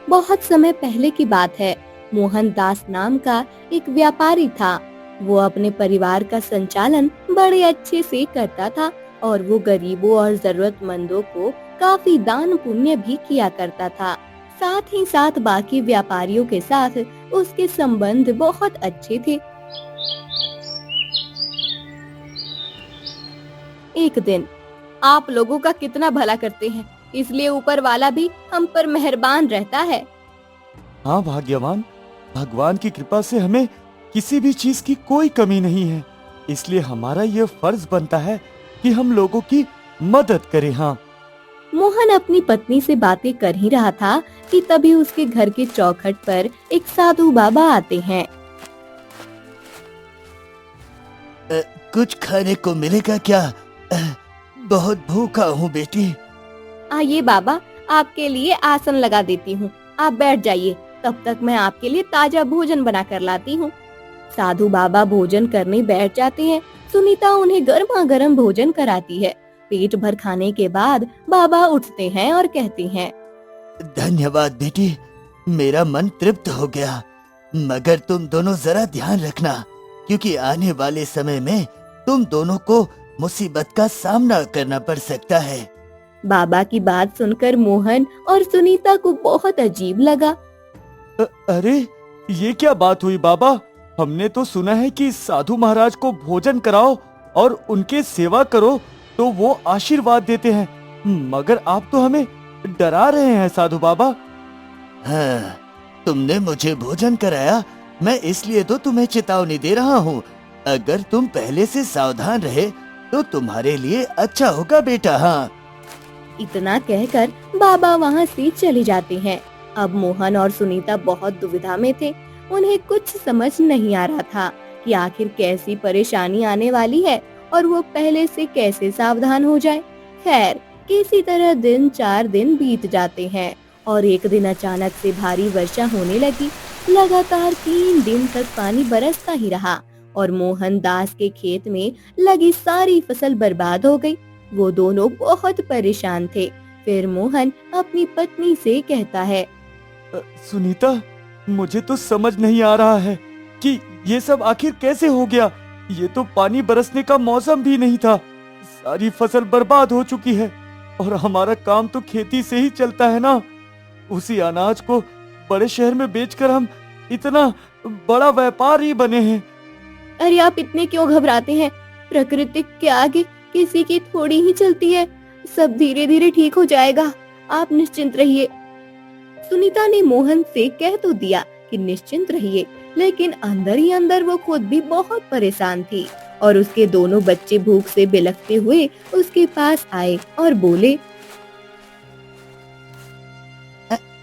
बहुत समय पहले की बात है। मोहन दास नाम का एक व्यापारी था। वो अपने परिवार का संचालन बड़े अच्छे से करता था और वो गरीबों और जरूरतमंदों को काफी दान पुण्य भी किया करता था। साथ ही साथ बाकी व्यापारियों के साथ उसके संबंध बहुत अच्छे थे। एक दिन, आप लोगों का कितना भला करते हैं, इसलिए ऊपर वाला भी हम पर मेहरबान रहता है। हाँ भाग्यवान, भगवान की कृपा से हमें किसी भी चीज की कोई कमी नहीं है, इसलिए हमारा ये फर्ज बनता है कि हम लोगों की मदद करें। हाँ। मोहन अपनी पत्नी से बातें कर ही रहा था कि तभी उसके घर के चौखट पर एक साधु बाबा आते हैं। कुछ खाने को मिलेगा क्या? बहुत भूखा हूँ बेटी। आइए बाबा, आपके लिए आसन लगा देती हूँ, आप बैठ जाइए, तब तक मैं आपके लिए ताजा भोजन बना कर लाती हूँ। साधु बाबा भोजन करने बैठ जाते हैं। सुनीता उन्हें गर्मा गर्म भोजन कराती है। पेट भर खाने के बाद बाबा उठते हैं और कहते हैं, धन्यवाद बेटी, मेरा मन तृप्त हो गया। मगर तुम दोनों जरा ध्यान रखना, क्योंकि आने वाले समय में तुम दोनों को मुसीबत का सामना करना पड़ सकता है। बाबा की बात सुनकर मोहन और सुनीता को बहुत अजीब लगा। अरे ये क्या बात हुई बाबा? हमने तो सुना है कि साधु महाराज को भोजन कराओ और उनके सेवा करो तो वो आशीर्वाद देते हैं, मगर आप तो हमें डरा रहे हैं साधु बाबा। हाँ, तुमने मुझे भोजन कराया, मैं इसलिए तो तुम्हें चेतावनी दे रहा हूँ। अगर तुम पहले से सावधान रहे तो तुम्हारे लिए अच्छा होगा बेटा। हाँ, इतना कहकर बाबा वहाँ से चले जाते हैं। अब मोहन और सुनीता बहुत दुविधा में थे। उन्हें कुछ समझ नहीं आ रहा था कि आखिर कैसी परेशानी आने वाली है और वो पहले से कैसे सावधान हो जाए। खैर, किसी तरह 4 दिन बीत जाते हैं और एक दिन अचानक से भारी वर्षा होने लगी। लगातार 3 दिन तक पानी बरसता ही रहा और मोहन दास के खेत में लगी सारी फसल बर्बाद हो गई। वो दोनों बहुत परेशान थे। फिर मोहन अपनी पत्नी से कहता है, सुनीता, मुझे तो समझ नहीं आ रहा है कि ये सब आखिर कैसे हो गया। ये तो पानी बरसने का मौसम भी नहीं था। सारी फसल बर्बाद हो चुकी है और हमारा काम तो खेती से ही चलता है ना। उसी अनाज को बड़े शहर में बेचकर हम इतना बड़ा व्यापारी बने हैं। अरे आप इतने क्यों घबराते हैं? प्रकृति के आगे किसी की थोड़ी ही चलती है। सब धीरे धीरे ठीक हो जाएगा, आप निश्चिंत रहिए। सुनीता ने मोहन से कह तो दिया कि निश्चिंत रहिए, लेकिन अंदर ही अंदर वो खुद भी बहुत परेशान थी और उसके दोनों बच्चे भूख से बिलखते हुए उसके पास आए और बोले,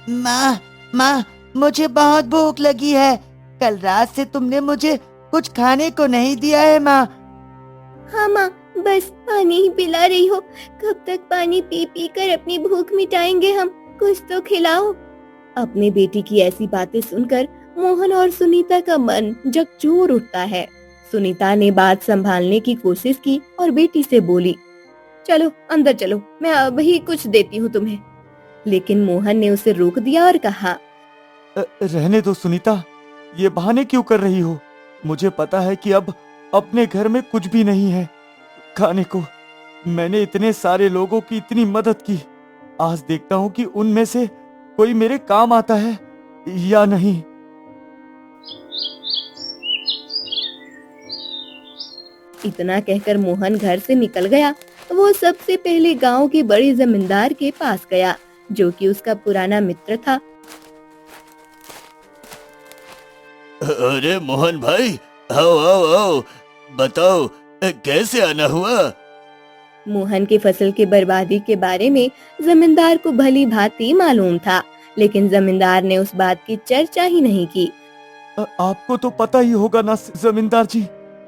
माँ, माँ, मुझे बहुत भूख लगी है। कल रात से तुमने मुझे कुछ खाने को नहीं दिया है माँ। हाँ माँ, बस पानी ही पिला रही हो। कब तक पानी पी पी कर अपनी भूख मिटाएंगे हम? कुछ तो खिलाओ। अपने बेटी की ऐसी बातें सुनकर मोहन और सुनीता का मन झकझोर उठता है। सुनीता ने बात संभालने की कोशिश की और बेटी से बोली, चलो अंदर चलो, मैं अभी कुछ देती हूँ तुम्हें। लेकिन मोहन ने उसे रोक दिया और कहा, रहने दो सुनीता, ये बहाने क्यों कर रही हो? मुझे पता है कि अब अपने घर में कुछ भी नहीं है खाने को। मैंने इतने सारे लोगों की इतनी मदद की, आज देखता हूँ कि उनमें से कोई मेरे काम आता है या नहीं। इतना कहकर मोहन घर से निकल गया। वो सबसे पहले गांव के बड़े जमींदार के पास गया, जो कि उसका पुराना मित्र था। अरे मोहन भाई, आओ आओ आओ, बताओ कैसे आना हुआ? मोहन की फसल की बर्बादी के बारे में जमींदार को भली भांति मालूम था, लेकिन जमींदार ने उस बात की चर्चा ही नहीं की। आपको तो पता ही होगा ना जमींदार जी,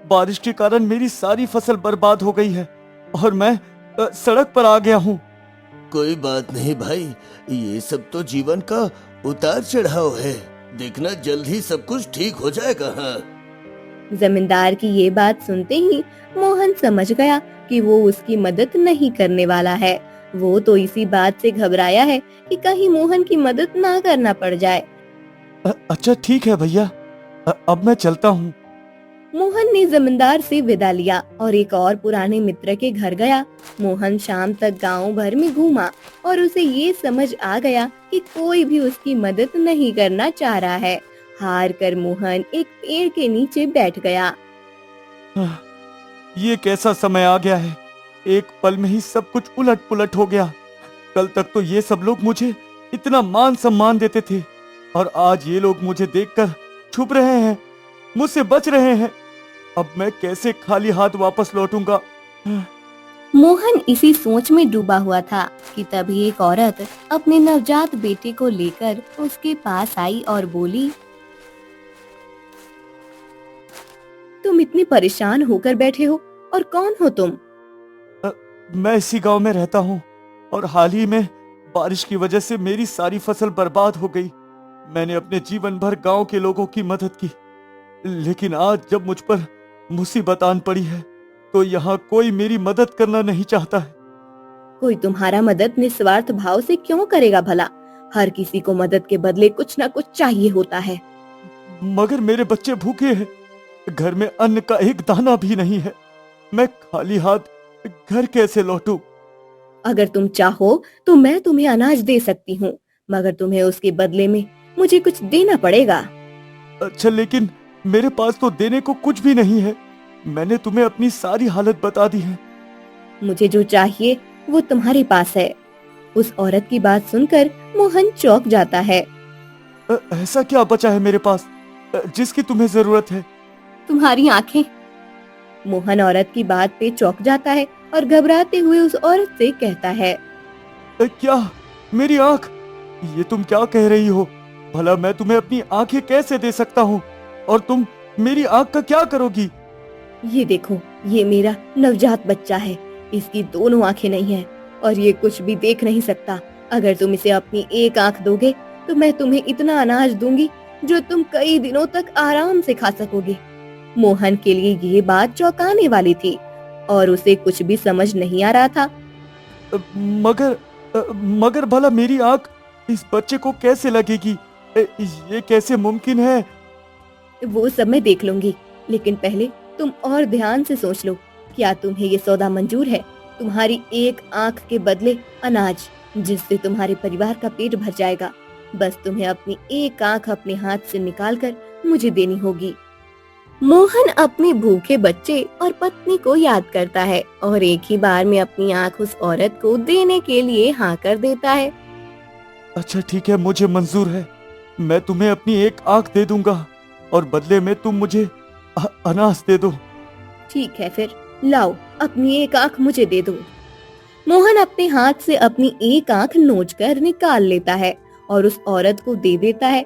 बारिश के कारण मेरी सारी फसल बर्बाद हो गई है और मैं सड़क पर आ गया हूँ। कोई बात नहीं भाई, ये सब तो जीवन का उतार चढ़ाव है। देखना जल्द ही सब कुछ ठीक हो जाएगा। हाँ, जमींदार की ये बात सुनते ही मोहन समझ गया कि वो उसकी मदद नहीं करने वाला है। वो तो इसी बात से घबराया है कि कहीं मोहन की मदद ना करना पड़ जाए। अच्छा ठीक है भैया, अब मैं चलता हूँ। मोहन ने जमींदार से विदा लिया और एक और पुराने मित्र के घर गया। मोहन शाम तक गांव भर में घूमा और उसे ये समझ आ गया कि कोई भी उसकी मदद नहीं करना चाह रहा है। हार कर मोहन एक पेड़ के नीचे बैठ गया। ये कैसा समय आ गया है, एक पल में ही सब कुछ उलट पुलट हो गया। कल तक तो ये सब लोग मुझे इतना मान सम्मान देते थे और आज ये लोग मुझे देखकर छुप रहे हैं, मुझसे बच रहे हैं। अब मैं कैसे खाली हाथ वापस लौटूंगा? मोहन इसी सोच में डूबा हुआ था कि तभी एक औरत अपने नवजात बेटे को लेकर उसके पास आई और बोली, तुम इतनी परेशान होकर बैठे हो और कौन हो तुम? मैं इसी गांव में रहता हूँ और हाल ही में बारिश की वजह से मेरी सारी फसल बर्बाद हो गई। मैंने अपने जीवन भर गांव के लोगों की मदद की, लेकिन आज जब मुझ पर मुसीबत आन पड़ी है तो यहाँ कोई मेरी मदद करना नहीं चाहता है। कोई तुम्हारा मदद निस्वार्थ भाव से क्यों करेगा भला? हर किसी को मदद के बदले कुछ ना कुछ चाहिए होता है। मगर मेरे बच्चे भूखे हैं, घर में अन्न का एक दाना भी नहीं है। मैं खाली हाथ घर कैसे लौटूं? अगर तुम चाहो तो मैं तुम्हें अनाज दे सकती हूँ, मगर तुम्हें उसके बदले में मुझे कुछ देना पड़ेगा। अच्छा, लेकिन मेरे पास तो देने को कुछ भी नहीं है। मैंने तुम्हें अपनी सारी हालत बता दी है। मुझे जो चाहिए वो तुम्हारे पास है। उस औरत की बात सुनकर मोहन चौंक जाता है। ऐसा क्या बचा है मेरे पास जिसकी तुम्हें जरूरत है? तुम्हारी आंखें। मोहन औरत की बात पे चौंक जाता है और घबराते हुए उस औरत से कहता है, क्या? मेरी आंख? ये तुम क्या कह रही हो? भला मैं तुम्हें अपनी आंखें कैसे दे सकता हूँ? और तुम मेरी आंख का क्या करोगी? ये देखो, ये मेरा नवजात बच्चा है। इसकी दोनों आंखें नहीं है और ये कुछ भी देख नहीं सकता। अगर तुम इसे अपनी एक आंख दोगे तो मैं तुम्हें इतना अनाज दूंगी जो तुम कई दिनों तक आराम से खा सकोगे। मोहन के लिए ये बात चौंकाने वाली थी और उसे कुछ भी समझ नहीं आ रहा था। मगर भला मेरी आंख इस बच्चे को कैसे लगेगी? ये कैसे मुमकिन है? वो सब मैं देख लूंगी, लेकिन पहले तुम और ध्यान से सोच लो। क्या तुम्हें ये सौदा मंजूर है? तुम्हारी एक आंख के बदले अनाज, जिससे तुम्हारे परिवार का पेट भर जाएगा। बस तुम्हें अपनी एक आंख अपने हाथ से निकालकर मुझे देनी होगी। मोहन अपने भूखे बच्चे और पत्नी को याद करता है और एक ही बार में अपनी आंख उस औरत को देने के लिए हाँ कर देता है। अच्छा ठीक है, मुझे मंजूर है। मैं तुम्हें अपनी एक आंख दे दूंगा और बदले में तुम मुझे अनाज दे दो। ठीक है, फिर लाओ अपनी एक आंख मुझे दे दो। मोहन अपने हाथ से अपनी एक आंख नोचकर निकाल लेता है और उस औरत को दे देता है।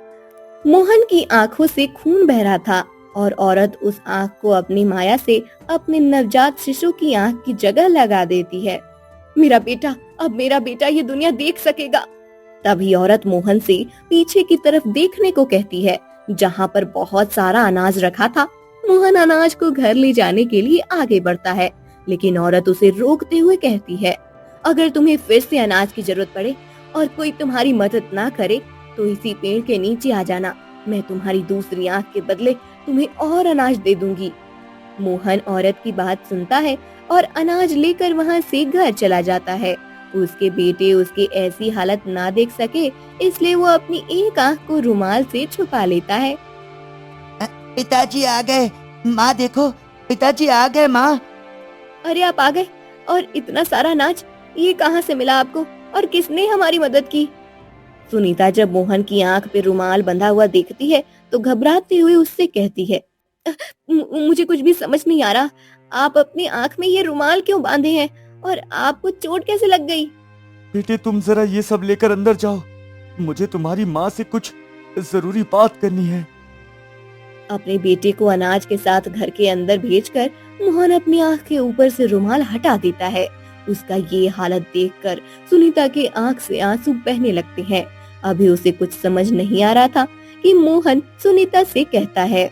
मोहन की आंखों से खून बह रहा था और औरत उस आंख को अपनी माया से अपने नवजात शिशु की आंख की जगह लगा देती है। मेरा बेटा, अब मेरा बेटा ये दुनिया देख सकेगा। तभी औरत मोहन से पीछे की तरफ देखने को कहती है, जहाँ पर बहुत सारा अनाज रखा था। मोहन अनाज को घर ले जाने के लिए आगे बढ़ता है, लेकिन औरत उसे रोकते हुए कहती है, अगर तुम्हें फिर से अनाज की जरूरत पड़े और कोई तुम्हारी मदद ना करे तो इसी पेड़ के नीचे आ जाना। मैं तुम्हारी दूसरी आंख के बदले तुम्हें और अनाज दे दूंगी। मोहन औरत की बात सुनता है और अनाज लेकर वहाँ से घर चला जाता है। उसके बेटे उसकी ऐसी हालत ना देख सके, इसलिए वो अपनी एक आंख को रुमाल से छुपा लेता है। पिताजी आ गए। माँ देखो, पिताजी आ गए माँ। अरे आप आ गए? और इतना सारा अनाज ये कहाँ से मिला आपको और किसने हमारी मदद की? सुनीता जब मोहन की आंख पे रुमाल बंधा हुआ देखती है तो घबराते हुए उससे कहती है, मुझे कुछ भी समझ नहीं आ रहा। आप अपनी आंख में ये रुमाल क्यों बांधे हैं और आपको चोट कैसे लग गई? बेटे तुम जरा ये सब लेकर अंदर जाओ, मुझे तुम्हारी माँ से कुछ जरूरी बात करनी है। अपने बेटे को अनाज के साथ घर के अंदर भेजकर मोहन अपनी आंख के ऊपर से रुमाल हटा देता है। उसका ये हालत देखकर सुनीता के आंख से आंसू बहने लगते हैं। अभी उसे कुछ समझ नहीं आ रहा था कि मोहन सुनीता से कहता है,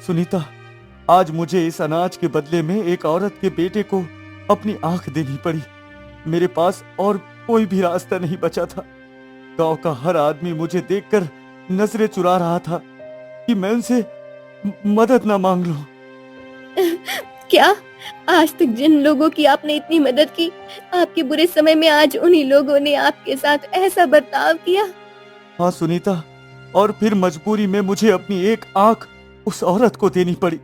सुनीता, आज मुझे इस अनाज के बदले में एक औरत के बेटे को अपनी आंख देनी पड़ी। मेरे पास और कोई भी रास्ता नहीं बचा था। गांव का हर आदमी मुझे देखकर नजरें चुरा रहा था कि मैं उनसे मदद ना मांग लूं। क्या आज तक जिन लोगों की आपने इतनी मदद की, आपके बुरे समय में आज उन्हीं लोगों ने आपके साथ ऐसा बर्ताव किया? हाँ सुनीता, और फिर मजबूरी में मुझे अपनी एक आंख उस औरत को देनी पड़ी।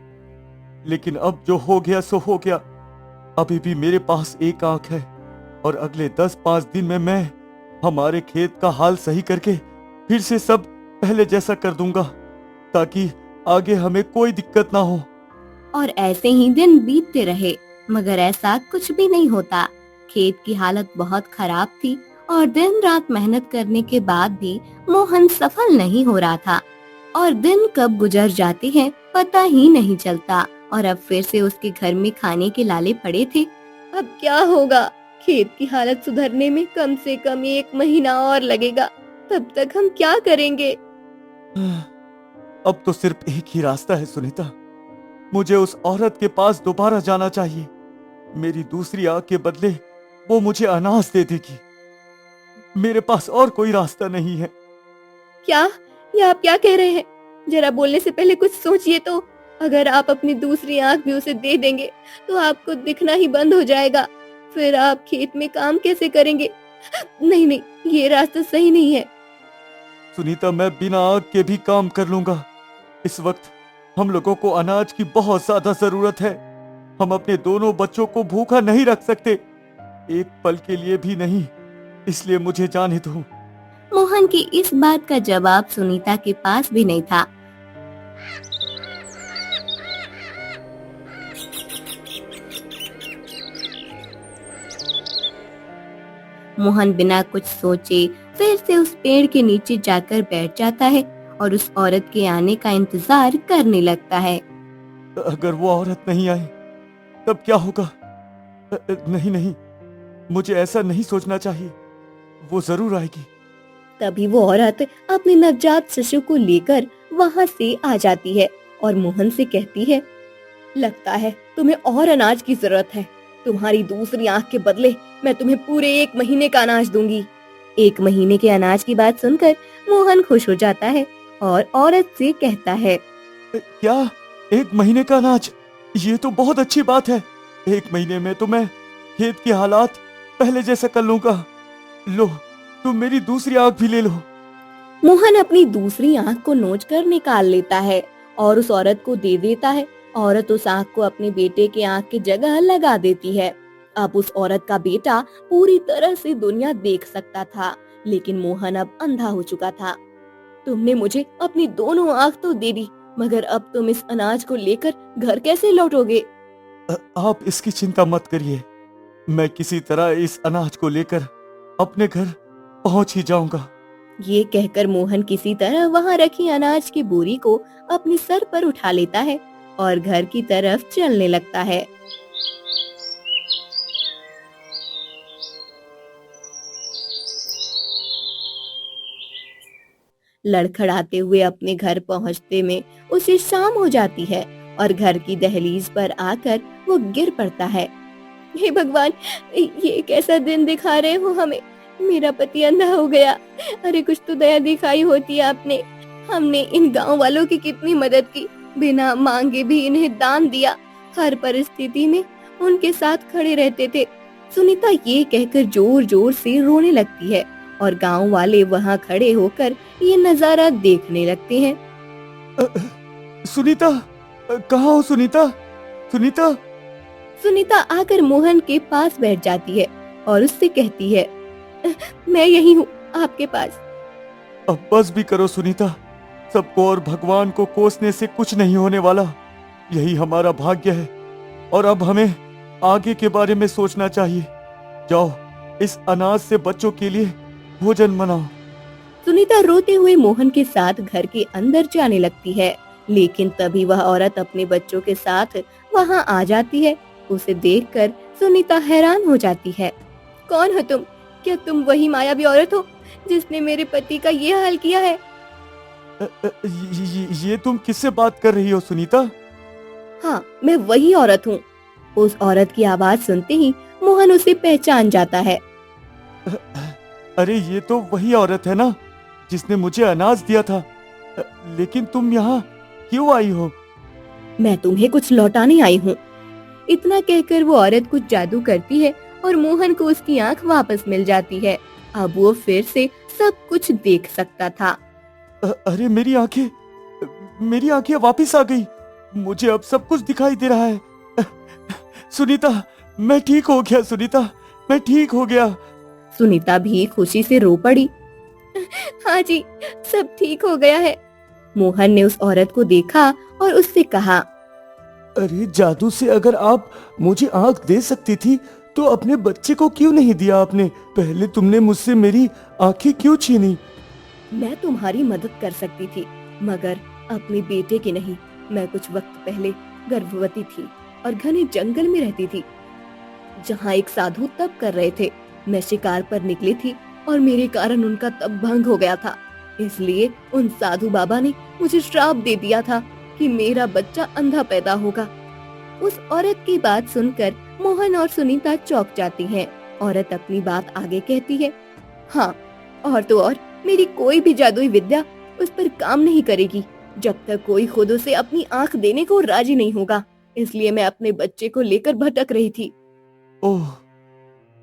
लेकिन अब जो हो गया सो हो गया। अभी भी मेरे पास एक आंख है और अगले 10-5 दिन में मैं हमारे खेत का हाल सही करके फिर से सब पहले जैसा कर दूंगा, ताकि आगे हमें कोई दिक्कत ना हो। और ऐसे ही दिन बीतते रहे, मगर ऐसा कुछ भी नहीं होता। खेत की हालत बहुत खराब थी और दिन रात मेहनत करने के बाद भी मोहन सफल नहीं हो रहा था। और दिन कब गुजर जाते हैं पता ही नहीं चलता। और अब फिर से उसके घर में खाने के लाले पड़े थे। अब क्या होगा? खेत की हालत सुधरने में कम से कम 1 महीना और लगेगा। तब तक हम क्या करेंगे? अब तो सिर्फ एक ही रास्ता है सुनीता, मुझे उस औरत के पास दोबारा जाना चाहिए। मेरी दूसरी आंख के बदले वो मुझे अनाज दे देगी। मेरे पास और कोई रास्ता नहीं है। क्या? ये आप क्या कह रहे हैं? जरा बोलने से पहले कुछ सोचिए तो। अगर आप अपनी दूसरी आंख भी उसे दे देंगे तो आपको दिखना ही बंद हो जाएगा। फिर आप खेत में काम कैसे करेंगे? नहीं नहीं, ये रास्ता सही नहीं है। सुनीता, मैं बिना आग के भी काम कर लूंगा। इस वक्त हम लोगों को अनाज की बहुत ज्यादा जरूरत है। हम अपने दोनों बच्चों को भूखा नहीं रख सकते, एक पल के लिए भी नहीं। इसलिए मुझे जाने दो। मोहन की इस बात का जवाब सुनीता के पास भी नहीं था। मोहन बिना कुछ सोचे फिर से उस पेड़ के नीचे जाकर बैठ जाता है और उस औरत के आने का इंतजार करने लगता है। अगर वो औरत नहीं आई तब क्या होगा? नहीं नहीं, मुझे ऐसा नहीं सोचना चाहिए। वो जरूर आएगी। तभी वो औरत अपने नवजात शिशु को लेकर वहाँ से आ जाती है और मोहन से कहती है, लगता है तुम्हें और अनाज की जरूरत है। तुम्हारी दूसरी आंख के बदले मैं तुम्हें पूरे 1 महीने का अनाज दूंगी। 1 महीने के अनाज की बात सुनकर मोहन खुश हो जाता है और औरत से कहता है, क्या 1 महीने का अनाज? ये तो बहुत अच्छी बात है। 1 महीने में तो मैं खेत के हालात पहले जैसा कर लूंगा। लो, तुम मेरी दूसरी आंख भी ले लो। मोहन अपनी दूसरी आंख को नोच कर निकाल लेता है और उस औरत को दे देता है। औरत उस आंख को अपने बेटे के आंख की जगह लगा देती है। अब उस औरत का बेटा पूरी तरह से दुनिया देख सकता था, लेकिन मोहन अब अंधा हो चुका था। तुमने मुझे अपनी दोनों आंख तो दे दी, मगर अब तुम इस अनाज को लेकर घर कैसे लौटोगे? आप इसकी चिंता मत करिए। मैं किसी तरह इस अनाज को लेकर अपने घर पहुंच ही जाऊंगा। ये कहकर मोहन किसी तरह वहाँ रखी अनाज की बोरी को अपने सर पर उठा लेता है और घर की तरफ चलने लगता है। लड़खड़ाते हुए अपने घर पहुँचते में उसे शाम हो जाती है और घर की दहलीज पर आकर वो गिर पड़ता है। हे भगवान, ये कैसा दिन दिखा रहे हो हमें? मेरा पति अंधा हो गया। अरे कुछ तो दया दिखाई होती है आपने। हमने इन गांव वालों की कितनी मदद की, बिना मांगे भी इन्हें दान दिया। हर परिस्थिति में उनके साथ खड़े रहते थे। सुनीता ये कहकर जोर जोर से रोने लगती है और गांव वाले वहां खड़े होकर ये नजारा देखने लगते हैं। सुनीता, कहाँ हो सुनीता? सुनीता! सुनीता आकर मोहन के पास बैठ जाती है और उससे कहती है, मैं यही हूँ आपके पास। अब बस भी करो सुनीता। सबको और भगवान को कोसने से कुछ नहीं होने वाला। यही हमारा भाग्य है और अब हमें आगे के बारे में सोचना चाहिए। जाओ, इस अनाज से बच्चों के लिए भोजन बनाओ। सुनीता रोते हुए मोहन के साथ घर के अंदर जाने लगती है, लेकिन तभी वह औरत अपने बच्चों के साथ वहां आ जाती है। उसे देखकर सुनीता हैरान हो जाती है। कौन हो तुम? क्या तुम वही मायावी औरत हो जिसने मेरे पति का ये हाल किया है? ये तुम किससे बात कर रही हो सुनीता? हाँ, मैं वही औरत हूँ। उस औरत की आवाज सुनते ही मोहन उसे पहचान जाता है। अरे ये तो वही औरत है ना जिसने मुझे अनाज दिया था। लेकिन तुम यहाँ क्यों आई हो? मैं तुम्हें कुछ लौटाने आई हूँ। इतना कहकर वो औरत कुछ जादू करती है और मोहन को उसकी आंख वापस मिल जाती है। अब वो फिर से सब कुछ देख सकता था। अरे मेरी आंखें वापस आ गई। मुझे अब सब कुछ दिखाई दे रहा है। सुनीता, मैं ठीक हो गया। सुनीता, मैं ठीक हो गया। सुनीता भी खुशी से रो पड़ी। हाँ जी, सब ठीक हो गया है। मोहन ने उस औरत को देखा और उससे कहा, अरे जादू से अगर आप मुझे आंख दे सकती थी तो अपने बच्चे को क्यों नहीं दिया आपने? पहले तुमने मुझसे मेरी आंखें क्यों छीनी? मैं तुम्हारी मदद कर सकती थी, मगर अपने बेटे की नहीं। मैं कुछ वक्त पहले गर्भवती थी और घने जंगल में रहती थी, जहाँ एक साधु तप कर रहे थे। मैं शिकार पर निकली थी और मेरे कारण उनका तप भंग हो गया था। इसलिए उन साधु बाबा ने मुझे श्राप दे दिया था कि मेरा बच्चा अंधा पैदा होगा। उस औरत की बात सुनकर मोहन और सुनीता चौंक जाती हैं। औरत अपनी बात आगे कहती है, हाँ, और तो और मेरी कोई भी जादुई विद्या उस पर काम नहीं करेगी जब तक कोई खुद उसे अपनी आंख देने को राजी नहीं होगा। इसलिए मैं अपने बच्चे को लेकर भटक रही थी। ओह,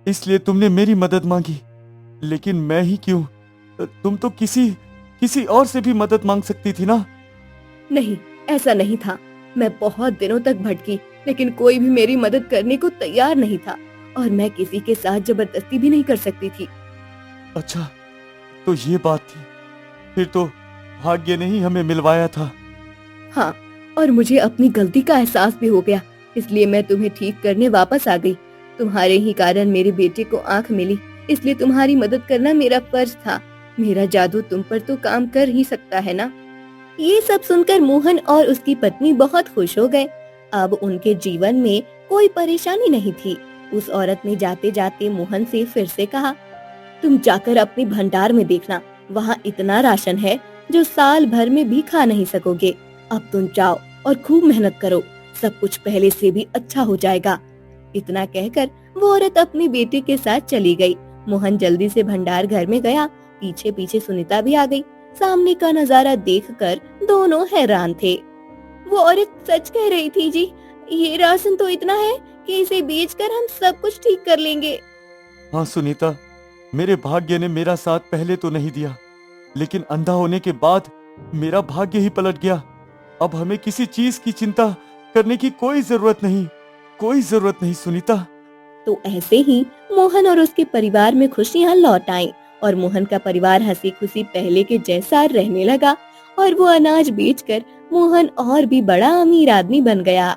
इसलिए तुमने मेरी मदद मांगी। लेकिन मैं ही क्यों? तुम तो किसी और से भी मदद मांग सकती थी ना? नहीं, ऐसा नहीं था। मैं बहुत दिनों तक भटकी, लेकिन कोई भी मेरी मदद करने को तैयार नहीं था और मैं किसी के साथ जबरदस्ती भी नहीं कर सकती थी। अच्छा, तो ये बात थी। फिर तो भाग्य ने ही हमें मिलवाया था। हाँ, और मुझे अपनी गलती का एहसास भी हो गया, इसलिए मैं तुम्हें ठीक करने वापस आ गई। तुम्हारे ही कारण मेरे बेटे को आंख मिली, इसलिए तुम्हारी मदद करना मेरा फर्ज था। मेरा जादू तुम पर तो काम कर ही सकता है ना। ये सब सुनकर मोहन और उसकी पत्नी बहुत खुश हो गए। अब उनके जीवन में कोई परेशानी नहीं थी। उस औरत ने जाते जाते मोहन से फिर से कहा, तुम जाकर अपने भंडार में देखना, वहाँ इतना राशन है जो साल भर में भी खा नहीं सकोगे। अब तुम जाओ और खूब मेहनत करो, सब कुछ पहले से भी अच्छा हो जाएगा। इतना कहकर वो औरत अपने बेटे के साथ चली गई। मोहन जल्दी से भंडार घर में गया। पीछे पीछे सुनीता भी आ गई। सामने का नजारा देखकर दोनों हैरान थे। वो औरत सच कह रही थी जी, ये राशन तो इतना है कि इसे बेचकर हम सब कुछ ठीक कर लेंगे। हाँ सुनीता, मेरे भाग्य ने मेरा साथ पहले तो नहीं दिया, लेकिन अंधा होने के बाद मेरा भाग्य ही पलट गया। अब हमें किसी चीज की चिंता करने की कोई जरूरत नहीं सुनीता। तो ऐसे ही मोहन और उसके परिवार में खुशियां लौट आईं और मोहन का परिवार हंसी खुशी पहले के जैसा रहने लगा और वो अनाज बेचकर मोहन और भी बड़ा अमीर आदमी बन गया।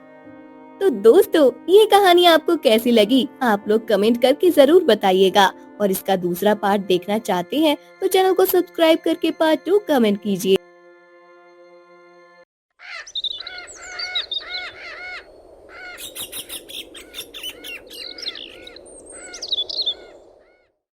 तो दोस्तों, ये कहानी आपको कैसी लगी आप लोग कमेंट करके जरूर बताइएगा, और इसका दूसरा पार्ट देखना चाहते हैं तो चैनल को सब्सक्राइब करके पार्ट 2 कमेंट कीजिए।